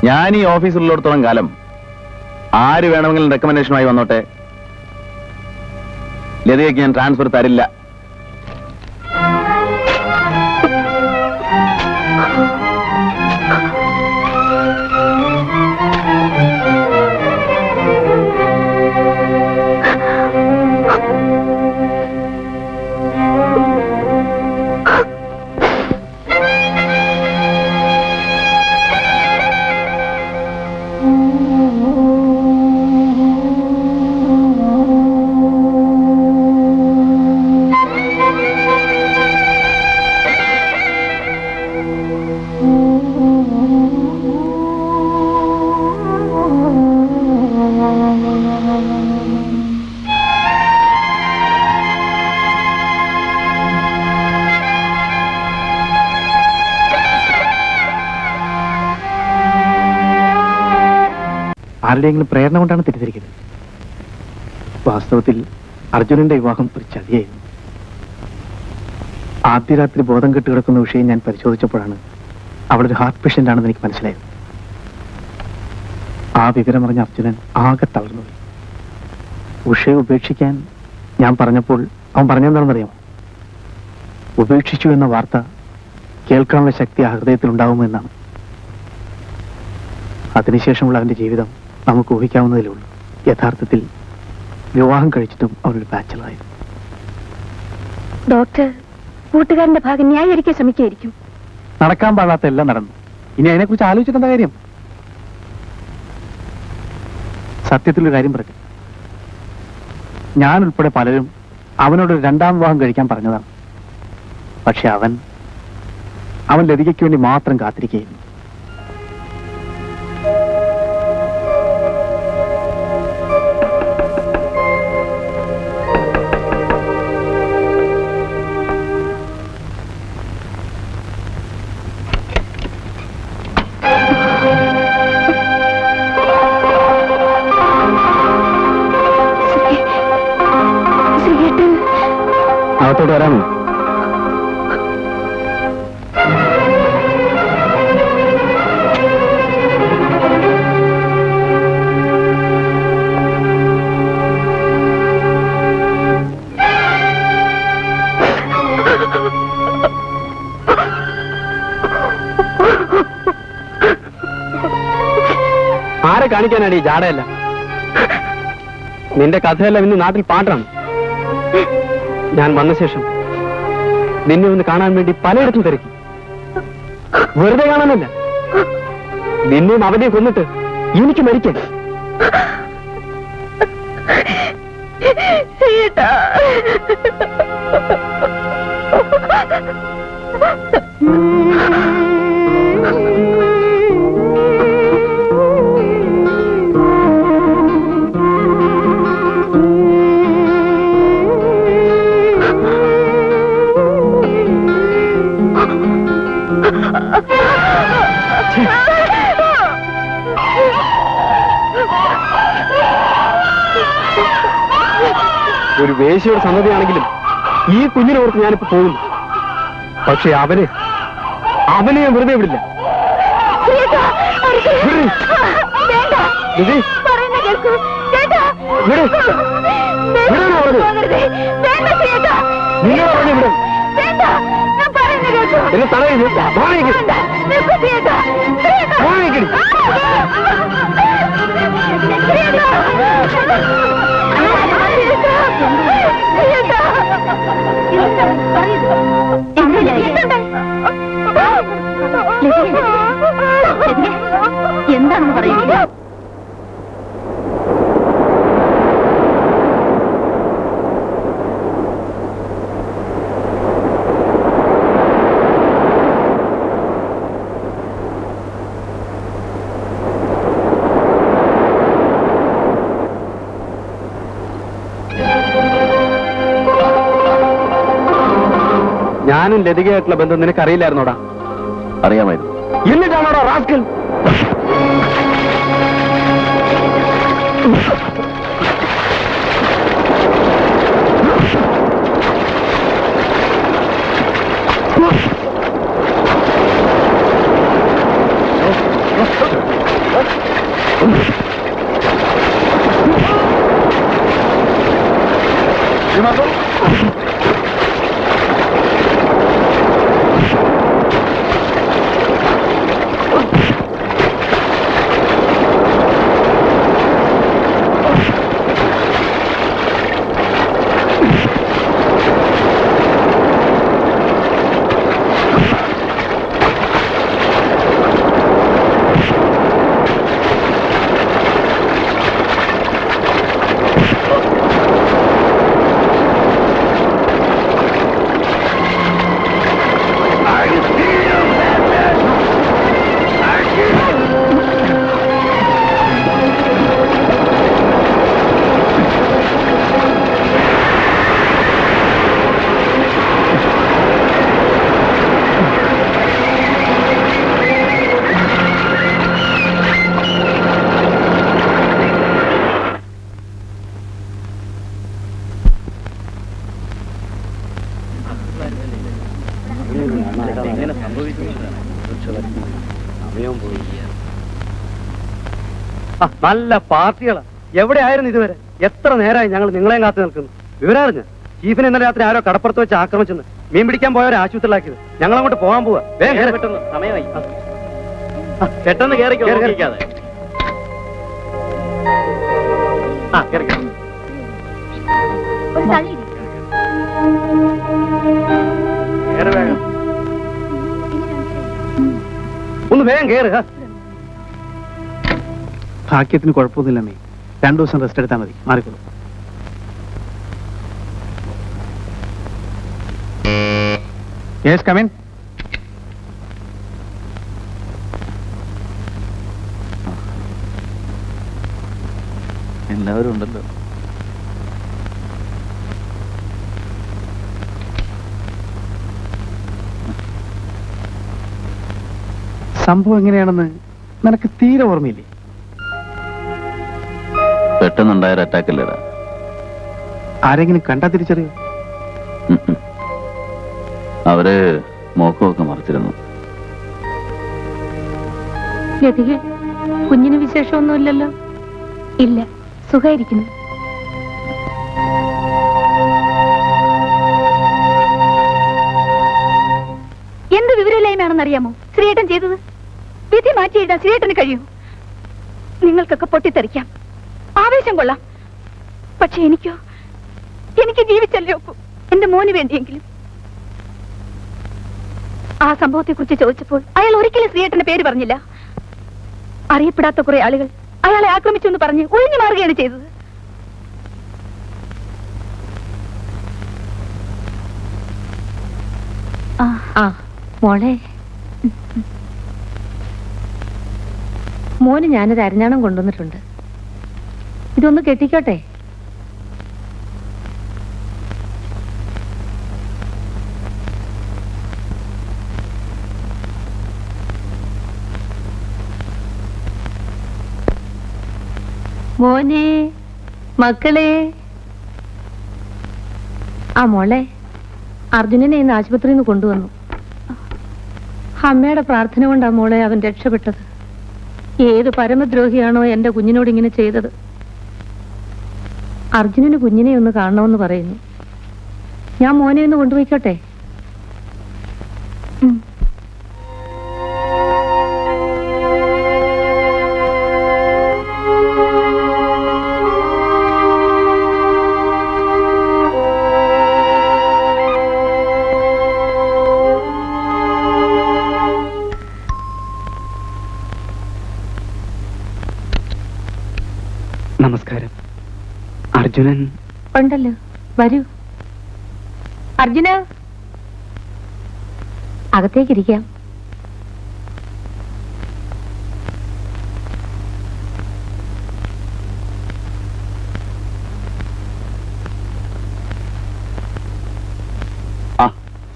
[SPEAKER 7] ഞാൻ ഈ ഓഫീസിലുള്ളിടത്തോളം കാലം ആര് വേണമെങ്കിലും റെക്കമെൻഡേഷനുമായി വന്നോട്ടെ, ലതികയ്ക്ക് ഞാൻ ട്രാൻസ്ഫർ തരില്ല.
[SPEAKER 4] ആരുടെയെങ്കിലും പ്രേരണ കൊണ്ടാണ് തെറ്റിദ്ധരിക്കുന്നത്. വാസ്തവത്തിൽ അർജുനന്റെ വിവാഹം ഒരു ചതിയായിരുന്നു. ആദ്യ രാത്രി ബോധം കെട്ട് കിടക്കുന്ന വിഷയം ഞാൻ പരിശോധിച്ചപ്പോഴാണ് അവളൊരു ഹാർട്ട് പേഷ്യന്റ് ആണെന്ന് എനിക്ക് മനസ്സിലായത്. ആ വിവരമറിഞ്ഞ അർജുനൻ ആകെ തളർന്നു. ഉഷയെ ഉപേക്ഷിക്കാൻ ഞാൻ പറഞ്ഞപ്പോൾ അവൻ പറഞ്ഞെന്താണെന്നറിയാമോ? ഉപേക്ഷിച്ചു എന്ന വാർത്ത കേൾക്കാനുള്ള ശക്തി ആ ഹൃദയത്തിൽ ഉണ്ടാവുമെന്നാണ്. അതിനുശേഷമുള്ള അവന്റെ ജീവിതം നമുക്ക് ഊഹിക്കാവുന്നതിലേ ഉള്ളൂ. യഥാർത്ഥത്തിൽ വിവാഹം കഴിച്ചിട്ടും അവരൊരു ബാച്ചലറായിരുന്നു.
[SPEAKER 2] ഡോക്ടർ കൂട്ടുകാരന്റെ ഭാഗം ന്യായീകരിക്കാൻ ശ്രമിക്കുകയായിരിക്കും.
[SPEAKER 4] നടക്കാൻ പാടാത്ത എല്ലാം നടന്നു. ഇനി അതിനെക്കുറിച്ച് ആലോചിച്ചിട്ട് എന്താ കാര്യം? സത്യത്തിലൊരു കാര്യം പറഞ്ഞു, ഞാൻ ഉൾപ്പെടെ പലരും അവനോടൊരു രണ്ടാം വിവാഹം കഴിക്കാൻ പറഞ്ഞതാണ്. പക്ഷെ അവൻ ലതികയ്ക്ക് വേണ്ടി മാത്രം കാത്തിരിക്കുകയായിരുന്നു. അകത്തോട്ട് വരാമോ? ആരെ കാണിക്കാനാണ് ഈ ജാടയല്ല? നിന്റെ കഥയെല്ലാം ഇന്ന് നാട്ടിൽ പാട്ടാണ്. ഞാൻ വന്ന ശേഷം നിന്നെ ഒന്ന് കാണാൻ വേണ്ടി പലയിടത്തും തിരക്കി. വെറുതെ കാണാനല്ല, നിന്നെയും അവനെ കൊന്നിട്ട് എനിക്ക് മരിക്കാൻ. ഒരു വേശ്യയുടെ സന്നദ്ധയാണെങ്കിലും ഈ കുഞ്ഞിനെ ഓർത്ത് ഞാനിപ്പോ പോകുന്നു. പക്ഷെ അവനെ ഞാൻ വെറുതെ വിടില്ല. എന്നെ തടയുന്നു.
[SPEAKER 2] എന്താണെന്ന് പറയുന്നത്?
[SPEAKER 4] ഞാനും ലതികയായിട്ടുള്ള ബന്ധം നിനക്കറിയില്ലായിരുന്നോടാ?
[SPEAKER 7] അറിയാമായിരുന്നു.
[SPEAKER 4] എന്നിട്ടാണോടാ റാസ്കൽ?
[SPEAKER 6] നല്ല പാർട്ടികളാ. എവിടെയായിരുന്നു ഇതുവരെ? എത്ര നേരമായി ഞങ്ങൾ നിങ്ങളെയും കാത്തു നിൽക്കുന്നു. വിവരറിഞ്ഞ ചീഫിനെ ഇന്നലെ രാത്രി ആരോ കടപ്പുറത്ത് വെച്ച് ആക്രമിച്ചെന്ന്. മീൻ പിടിക്കാൻ പോയവരെ ആശുപത്രിയിലാക്കിയത്. ഞങ്ങൾ അങ്ങോട്ട് പോകാൻ പോവാ. സമയമായി. പെട്ടെന്ന് കേറിക്കോ. ഒന്ന് വേഗം കേറുക.
[SPEAKER 4] ഭാഗ്യത്തിന് കുഴപ്പമൊന്നുമില്ലമ്മേ. 2 ദിവസം റെസ്റ്റ് എടുത്താൽ മതി, മാറിക്കോളൂ. Yes, come in.
[SPEAKER 7] എല്ലാവരും ഉണ്ടല്ലോ.
[SPEAKER 4] സംഭവം എങ്ങനെയാണെന്ന് നിനക്ക് തീരെ ഓർമ്മയില്ലേ?
[SPEAKER 7] പെട്ടെന്നുണ്ടായ അറ്റാക്ക് അല്ലേടാ.
[SPEAKER 4] ആരെങ്കിലും കണ്ടാ തിരിച്ചറിയോ?
[SPEAKER 7] അവര് മോക്കമൊക്കെ മറിച്ചിരുന്നു.
[SPEAKER 1] ലതിക, കുഞ്ഞിന് വിശേഷമൊന്നുമില്ലല്ലോ?
[SPEAKER 2] ഇല്ല, സുഖായിരിക്കുന്നു. എന്ത് വിവരമില്ലായ്മയാണെന്നറിയാമോ ശ്രീയേട്ടൻ ചെയ്തത്? വിധി മാറ്റി എഴുതാൻ ശ്രീയേട്ടന് കഴിയൂ. നിങ്ങൾക്കൊക്കെ പൊട്ടിത്തെറിക്കാം, ആവേശം കൊള്ളാം. പക്ഷെ എനിക്ക് ജീവിച്ചല്ലേ ഒക്കൂ. എന്റെ മോന് വേണ്ടിയെങ്കിലും. ആ സംഭവത്തെ കുറിച്ച് ചോദിച്ചപ്പോൾ അയാൾ ഒരിക്കലും ശ്രീയേട്ടന്റെ പേര് പറഞ്ഞില്ല. അറിയപ്പെടാത്ത കുറെ ആളുകൾ അയാളെ ആക്രമിച്ചു എന്ന് പറഞ്ഞ് ഒഴിഞ്ഞു മാറുകയാണ് ചെയ്തത്.
[SPEAKER 1] മോളെ, മോന് ഞാനൊരു അരഞ്ഞാണം കൊണ്ടുവന്നിട്ടുണ്ട്. ഇതൊന്ന് കെട്ടിക്കോട്ടെ? മോനെ, മക്കളെ. ആ മോളെ, അർജുനനെ ഇന്ന് ആശുപത്രിയിൽ നിന്ന് കൊണ്ടുവന്നു. അമ്മയുടെ പ്രാർത്ഥന കൊണ്ടാ മോളെ അവൻ രക്ഷപ്പെട്ടത്. ഏത് പരമദ്രോഹിയാണോ എന്റെ കുഞ്ഞിനോട് ഇങ്ങനെ ചെയ്തത്? അർജുനന് കുഞ്ഞിനെ ഒന്ന് കാണണമെന്ന് പറയുന്നു. ഞാൻ മോനെ ഒന്ന് കൊണ്ടുപോയിക്കോട്ടെ?
[SPEAKER 4] നമസ്കാരം. അർജുനൻ
[SPEAKER 1] ഉണ്ടല്ലോ, വരൂ. അർജുന, അകത്തേക്കിരിക്കാം.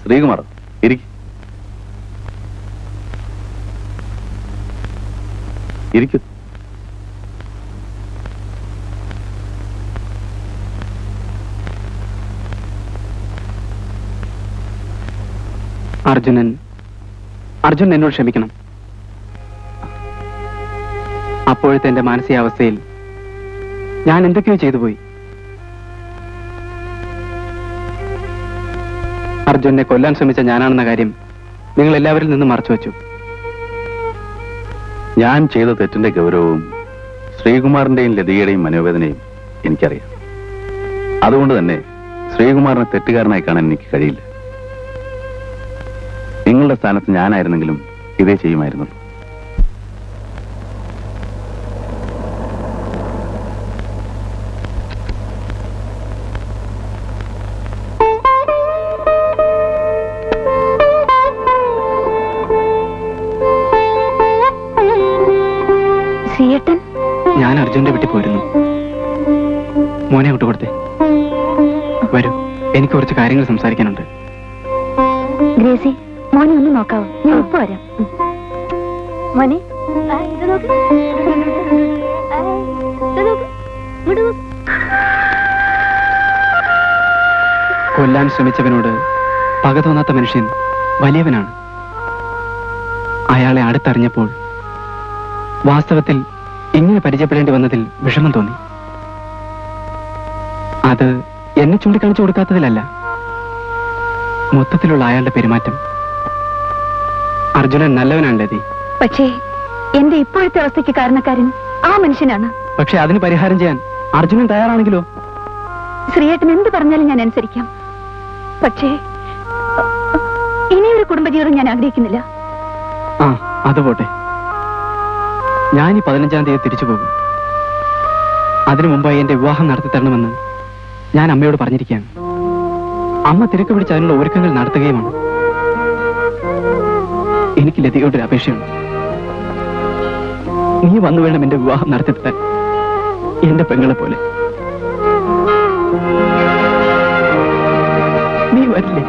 [SPEAKER 7] ശ്രീകുമാർ ഇരിക്കൂ.
[SPEAKER 4] അർജുനൻ എന്നോട് ക്ഷമിക്കണം. അപ്പോഴത്തെ എന്റെ മാനസികാവസ്ഥയിൽ ഞാൻ എന്തൊക്കെയോ ചെയ്തു പോയി. അർജുനെ കൊല്ലാൻ ശ്രമിച്ച ഞാനാണെന്ന കാര്യം നിങ്ങൾ എല്ലാവരിൽ നിന്നും മറച്ചു വെച്ചു.
[SPEAKER 7] ഞാൻ ചെയ്ത തെറ്റിന്റെ ഗൗരവവും ശ്രീകുമാറിന്റെയും ലതികയുടെയും മനോവേദനയും എനിക്കറിയാം. അതുകൊണ്ട് തന്നെ ശ്രീകുമാറിനെ തെറ്റുകാരനായി കാണാൻ എനിക്ക് കഴിയില്ല. നിങ്ങളുടെ സ്ഥാനത്ത് ഞാനായിരുന്നെങ്കിലും ഇതേ ചെയ്യുമായിരുന്നുള്ളൂ.
[SPEAKER 2] ശ്രീയേട്ടൻ,
[SPEAKER 4] ഞാൻ അർജുന്റെ വീട്ടിൽ പോയിരുന്നു. മോനെ വിട്ടു കൊടുത്തേ. വരൂ, എനിക്ക് കുറച്ച് കാര്യങ്ങൾ സംസാരിക്കാനുണ്ട്.
[SPEAKER 2] ഗ്രേസി, മോനെ ഒന്ന് നോക്കാവോ? ഞാൻ ഇപ്പൊ വരാം. മോനെ,
[SPEAKER 4] കൊല്ലാൻ ശ്രമിച്ചവനോട് പക തോന്നാത്ത മനുഷ്യൻ വലിയവനാണ്. അയാളെ അടുത്തറിഞ്ഞപ്പോൾ വാസ്തവത്തിൽ ഇങ്ങനെ പരിചയപ്പെടേണ്ടി വന്നതിൽ വിഷമം തോന്നി. അത് എന്നെ ചൂണ്ടിക്കാണിച്ചു കൊടുക്കാത്തതിലല്ല, മൊത്തത്തിലുള്ള അയാളുടെ പെരുമാറ്റം. അർജുനൻ നല്ലവനാണ് ലതി.
[SPEAKER 2] പക്ഷേ എന്റെ ഇപ്പോഴത്തെ അവസ്ഥയ്ക്ക് കാരണക്കാരൻ ആ മനുഷ്യനാണ്.
[SPEAKER 4] പക്ഷെ അതിന് പരിഹാരം ചെയ്യാൻ അർജുനൻ തയ്യാറാണെങ്കിലോ?
[SPEAKER 2] ശ്രീയേട്ടൻ എന്ത് പറഞ്ഞാലും ഞാൻ അനുസരിക്കാം. പക്ഷേ ഇനിയൊരു കുടുംബജീവിതം ഞാൻ ആഗ്രഹിക്കുന്നില്ല.
[SPEAKER 4] ആ, അത് പോട്ടെ. ഞാൻ ഈ 15-ാം തീയതി തിരിച്ചു പോകും. അതിനു മുമ്പായി എന്റെ വിവാഹം നടത്തി തരണമെന്ന് ഞാൻ അമ്മയോട് പറഞ്ഞിരിക്കുകയാണ്. അമ്മ തിരക്ക് പിടിച്ച് അതിനുള്ള ഒരുക്കങ്ങൾ നടത്തുകയുമാണ്. എനിക്ക് ലതികയോടൊരു അപേക്ഷയുണ്ട്. നീ വന്നു വേണം എന്റെ വിവാഹം നടത്തി തരാൻ, എന്റെ പെങ്ങളെ പോലെ. നീ വരില്ലേ?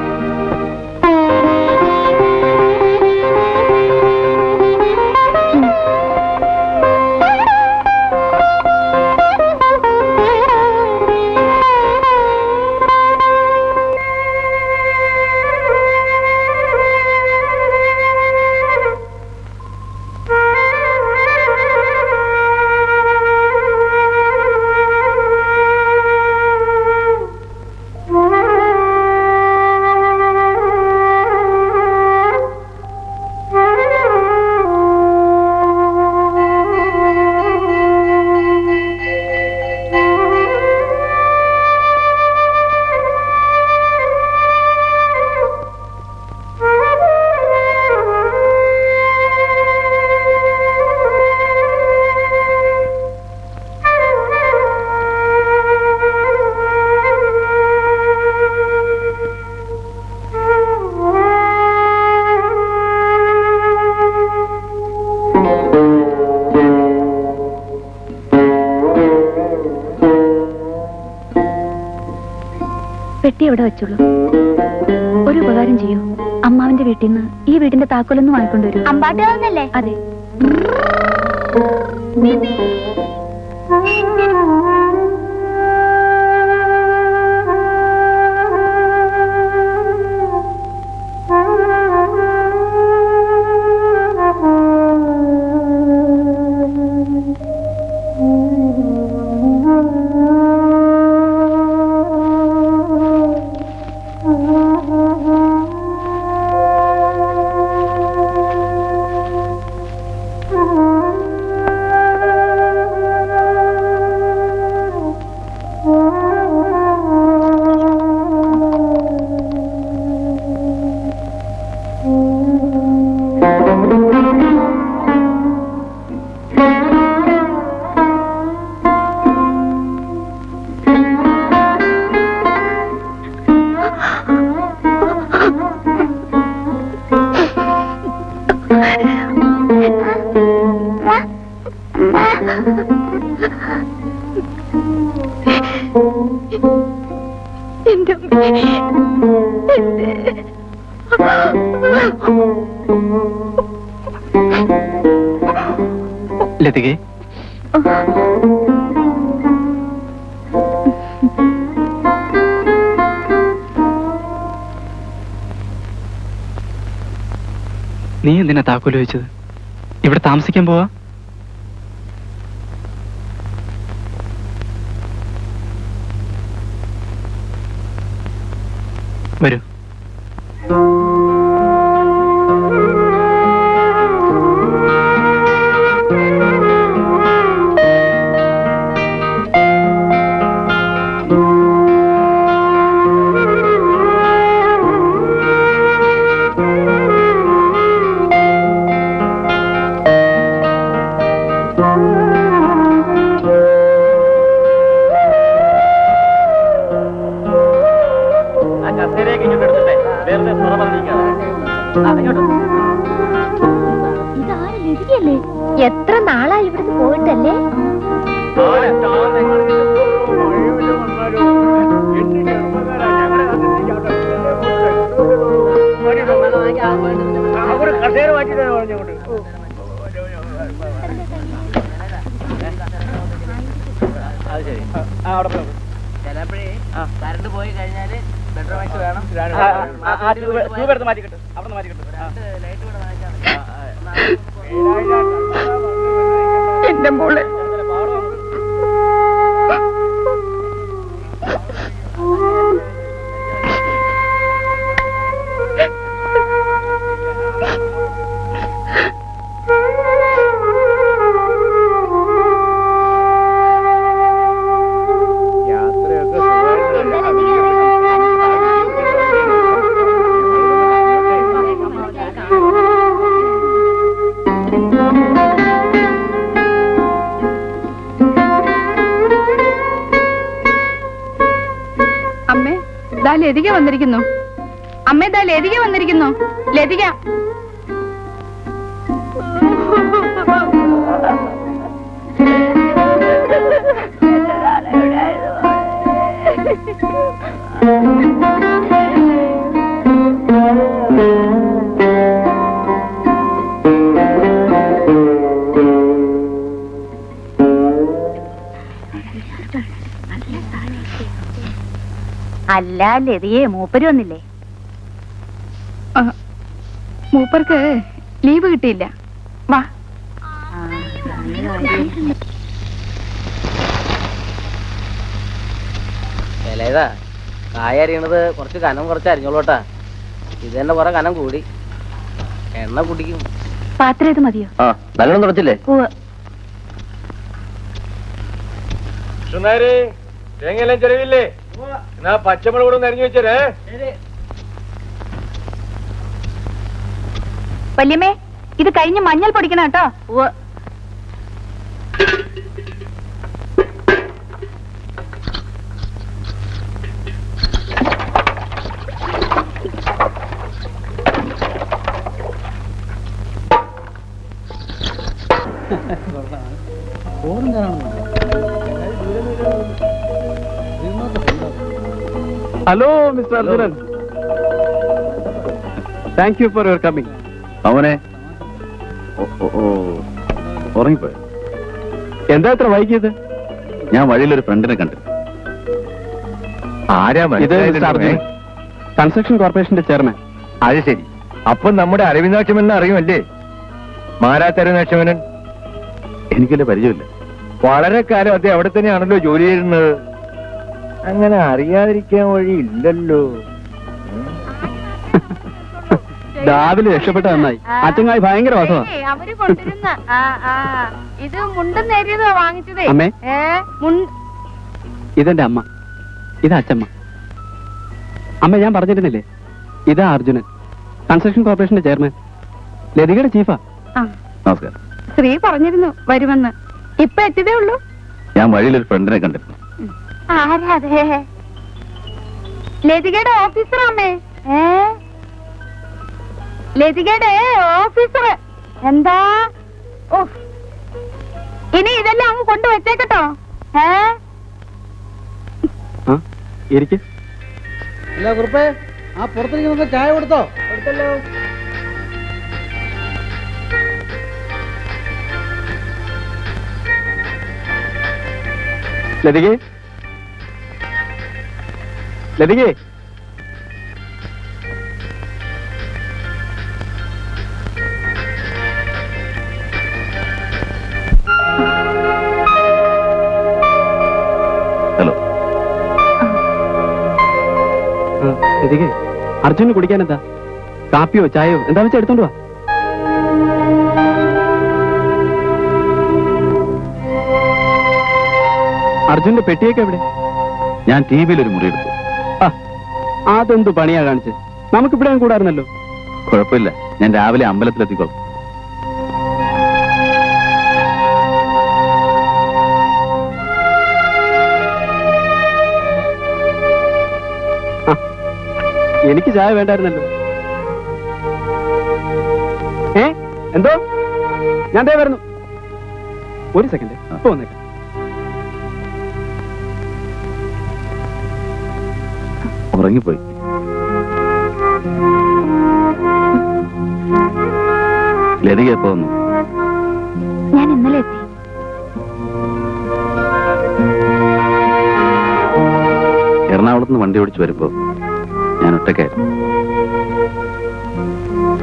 [SPEAKER 2] പെട്ടി എവിടെ വെച്ചുള്ളൂ? ഒരു ഉപകാരം ചെയ്യൂ, അമ്മാവിന്റെ വീട്ടിൽ നിന്ന് ഈ വീടിന്റെ താക്കോലൊന്നും വാങ്ങിക്കൊണ്ടുവരൂ. അമ്പാട്ടുകാരനല്ലേ? അതെ.
[SPEAKER 4] ലതികെ, നീ എന്തിനാ താക്കോല് വെച്ചത്? ഇവിടെ താമസിക്കാൻ പോവാ? വരൂ.
[SPEAKER 2] എത്ര നാളായി ഇവിടുന്ന് പോയിട്ടല്ലേ?
[SPEAKER 5] ചിലപ്പോഴേ കറണ്ട് പോയി കഴിഞ്ഞാല് ബെഡ്റൂം മാക്സ് വേണം. മാറ്റിക്കിട്ടും അവിടെ മാറ്റിക്കിട്ടും ലൈറ്റ് കൂടെ
[SPEAKER 2] എന്റെ മോളെ ലതിക വന്നിരിക്കുന്നു. അമ്മേ, ദാ ലതിക വന്നിരിക്കുന്നു. ലതിക,
[SPEAKER 1] അല്ല ലതിയെ, മൂപ്പര് വന്നില്ലേ?
[SPEAKER 2] മൂപ്പർക്ക് ലീവ് കിട്ടിയില്ല. വാ.
[SPEAKER 5] കായ അരിയണത് കുറച്ച് കനം കുറച്ച് അരിഞ്ഞോളൂട്ടാ. ഇത് തന്നെ കുറെ കനം കൂടി. എണ്ണ കുടിക്കും.
[SPEAKER 2] പാത്രം ഇത് മതിയോ?
[SPEAKER 7] നല്ലോണം തുടച്ചില്ലേ?
[SPEAKER 3] തേങ്ങയെല്ലാം ചെലവില്ലേ? എന്നാ പച്ചമുളക് കൂടെ അരിഞ്ഞു വെച്ചേ.
[SPEAKER 2] വല്യമ്മേ, ഇത് കഴിഞ്ഞ് മഞ്ഞൾ പൊടിക്കണം കേട്ടോ.
[SPEAKER 4] Hello mister Arjunan, thank you for your coming.
[SPEAKER 7] അവനെ ഉറങ്ങിപ്പോയോ?
[SPEAKER 4] എന്താ ഇത്ര വൈകിയത്?
[SPEAKER 7] ഞാൻ വഴിയിലൊരു ഫ്രണ്ടിനെ കണ്ടു.
[SPEAKER 3] ആരാ?
[SPEAKER 4] ഇത് മിസ്റ്റർ അർജുനൻ, കൺസ്ട്രക്ഷൻ കോർപ്പറേഷന്റെ ചെയർമാൻ.
[SPEAKER 3] അത് ശരി. അപ്പൊ നമ്മുടെ അരവിന്ദാക്ഷമൻ അറിയുമല്ലേ? മാരാത്തരവിന്ദാക്ഷമനൻ
[SPEAKER 7] എനിക്കല്ലേ പരിചയമില്ല.
[SPEAKER 3] വളരെ കാലം അദ്ദേഹം അവിടെ തന്നെയാണല്ലോ ജോലി ചെയ്യുന്നത്. അങ്ങനെ അറിയാതിരിക്കാൻ വഴിയില്ലല്ലോ.
[SPEAKER 4] രാവിലെ രക്ഷപ്പെട്ട നന്നായി. അച്ചങ്ങായി ഭയങ്കര വാസമാണ്.
[SPEAKER 1] അവര് കൊണ്ടിരുന്ന ഇത് മുണ്ടും നേരിയതോ വാങ്ങിച്ചതേ.
[SPEAKER 4] അമ്മേ, ഇതെന്റെ അമ്മ, ഇതാ അച്ചമ്മ. അമ്മ, ഞാൻ പറഞ്ഞിരുന്നില്ലേ, ഇതാ അർജുനൻ, കൺസ്ട്രക്ഷൻ കോർപ്പറേഷന്റെ ചെയർമാൻ, ലതികയുടെ ചീഫാ.
[SPEAKER 7] നമസ്കാരം.
[SPEAKER 2] ശ്രീ പറഞ്ഞിരുന്നു വരുമെന്ന്. ഇപ്പൊ എത്തിയതേ ഉള്ളൂ.
[SPEAKER 7] ഞാൻ വഴിയിലൊരു ഫ്രണ്ടിനെ കണ്ടിരുന്നു.
[SPEAKER 1] ആരാതെ?
[SPEAKER 2] ലതികയുടെ ഓഫീസറാ അമ്മേ. ലതികയുടെ ഓഫീസർ. എന്താ? ഇനി ഇതെല്ലാം അങ്ങ് കൊണ്ടുവച്ചേക്കട്ടോ.
[SPEAKER 4] ഇരിക്ക്.
[SPEAKER 5] ഇല്ല കുറുപ്പേ, ആ പുറത്തേക്ക് ചായ കൊടുത്തോ? കൊടുത്തല്ലോ.
[SPEAKER 4] ലതികേ, ലതികേ,
[SPEAKER 7] ഹലോ.
[SPEAKER 4] ലതികേ, അർജുന് കുടിക്കാൻ എന്താ? കാപ്പിയോ ചായയോ എന്താ വെച്ചാൽ എടുത്തോണ്ട് വാ. അർജുന്റെ പെട്ടിയൊക്കെ എവിടെ?
[SPEAKER 7] ഞാൻ ടി വിയിൽ ഒരു മുറി എടുത്തു.
[SPEAKER 4] അതെന്തു പണിയാ കാണിച്ച്? നമുക്കിവിടെ കൂടായിരുന്നല്ലോ.
[SPEAKER 7] കുഴപ്പമില്ല, ഞാൻ രാവിലെ അമ്പലത്തിലെത്തിക്കോളാം.
[SPEAKER 4] എനിക്ക് ചായ വേണ്ടായിരുന്നല്ലോ. എന്തോ? ഞാൻ ദേ വരുന്നു. ഒരു സെക്കൻഡ്, ഇപ്പൊ വന്നേക്കാം.
[SPEAKER 7] ഉറങ്ങിപ്പോയി. ലതിക എപ്പോ വന്നു?
[SPEAKER 2] ഞാൻ ഇന്നലെ എത്തി.
[SPEAKER 7] എറണാകുളത്ത് നിന്ന് വണ്ടി ഓടിച്ചു വരുമ്പോ ഞാൻ ഒറ്റയ്ക്കായിരുന്നു.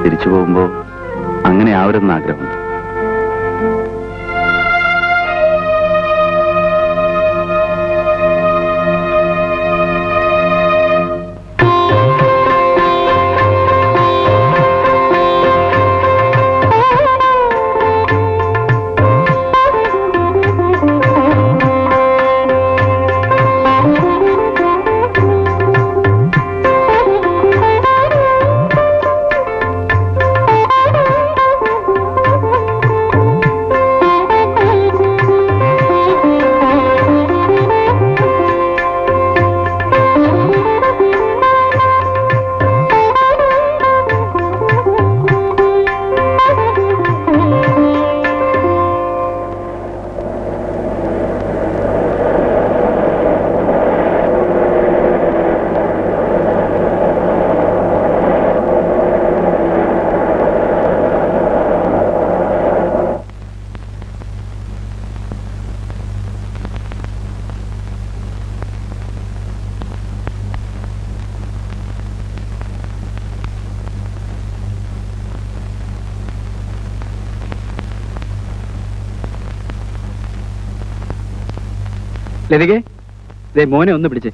[SPEAKER 7] തിരിച്ചു പോകുമ്പോ അങ്ങനെ ആവരുന്ന ആഗ്രഹമുണ്ട്.
[SPEAKER 4] ലതികേ, ദേ മോനെ ഒന്ന് പിടിച്ചേ.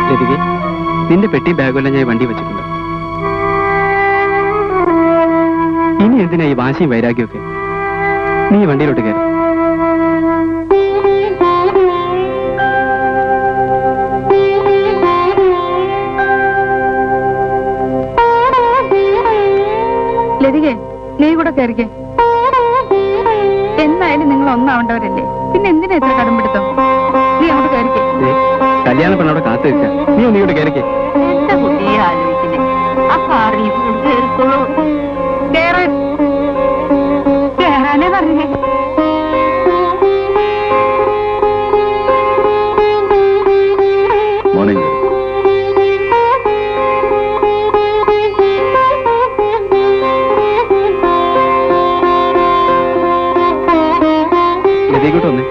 [SPEAKER 4] ലതികേ, നിന്റെ പെട്ടി ബാഗെല്ലാം ഞാൻ വണ്ടി വെച്ചിട്ടുണ്ട്. ഇനി എന്തിനാ ഈ വാശിയും വൈരാഗ്യമൊക്കെ? നീ വണ്ടിയിലോട്ട് കയറി.
[SPEAKER 2] ലതികേ, നീ കൂടെ കയറിക്കേ. എന്തായാലും നിങ്ങൾ ഒന്നാവേണ്ടവരല്ലേ, പിന്നെ എന്തിനാ ഇത്ര കടമ്പിടുത്തം? നീ അങ്ങോട്ട് കയറിക്കേ.
[SPEAKER 4] കല്യാണ പെണ്ണവിടെ കാത്തു വെച്ചാ നീ ഒന്ന് ഇങ്ങോട്ട് കയറിക്കേ.
[SPEAKER 1] എന്റെ കുട്ടിയെ ആലോചിക്കുന്നേ. ആ കാറിൽ കേറിക്കോളൂ. കേറാനേ പറഞ്ഞേ.
[SPEAKER 7] മോർണിംഗ്.
[SPEAKER 4] ലതികോട്ട് വന്നേ.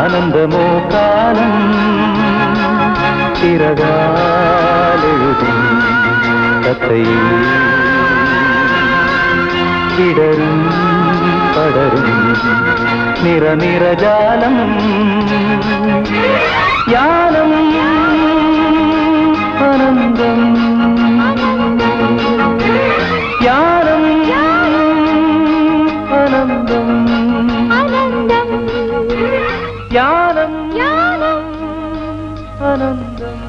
[SPEAKER 3] ആനന്ദമോ കാലം ചിറകാലെഴുതും കഥയിൽ വിടരും പടരും നിറനിറജാലം യാനം ആനന്ദം ജ്ഞാനം അനന്തം ജ്ഞാനം അനന്തം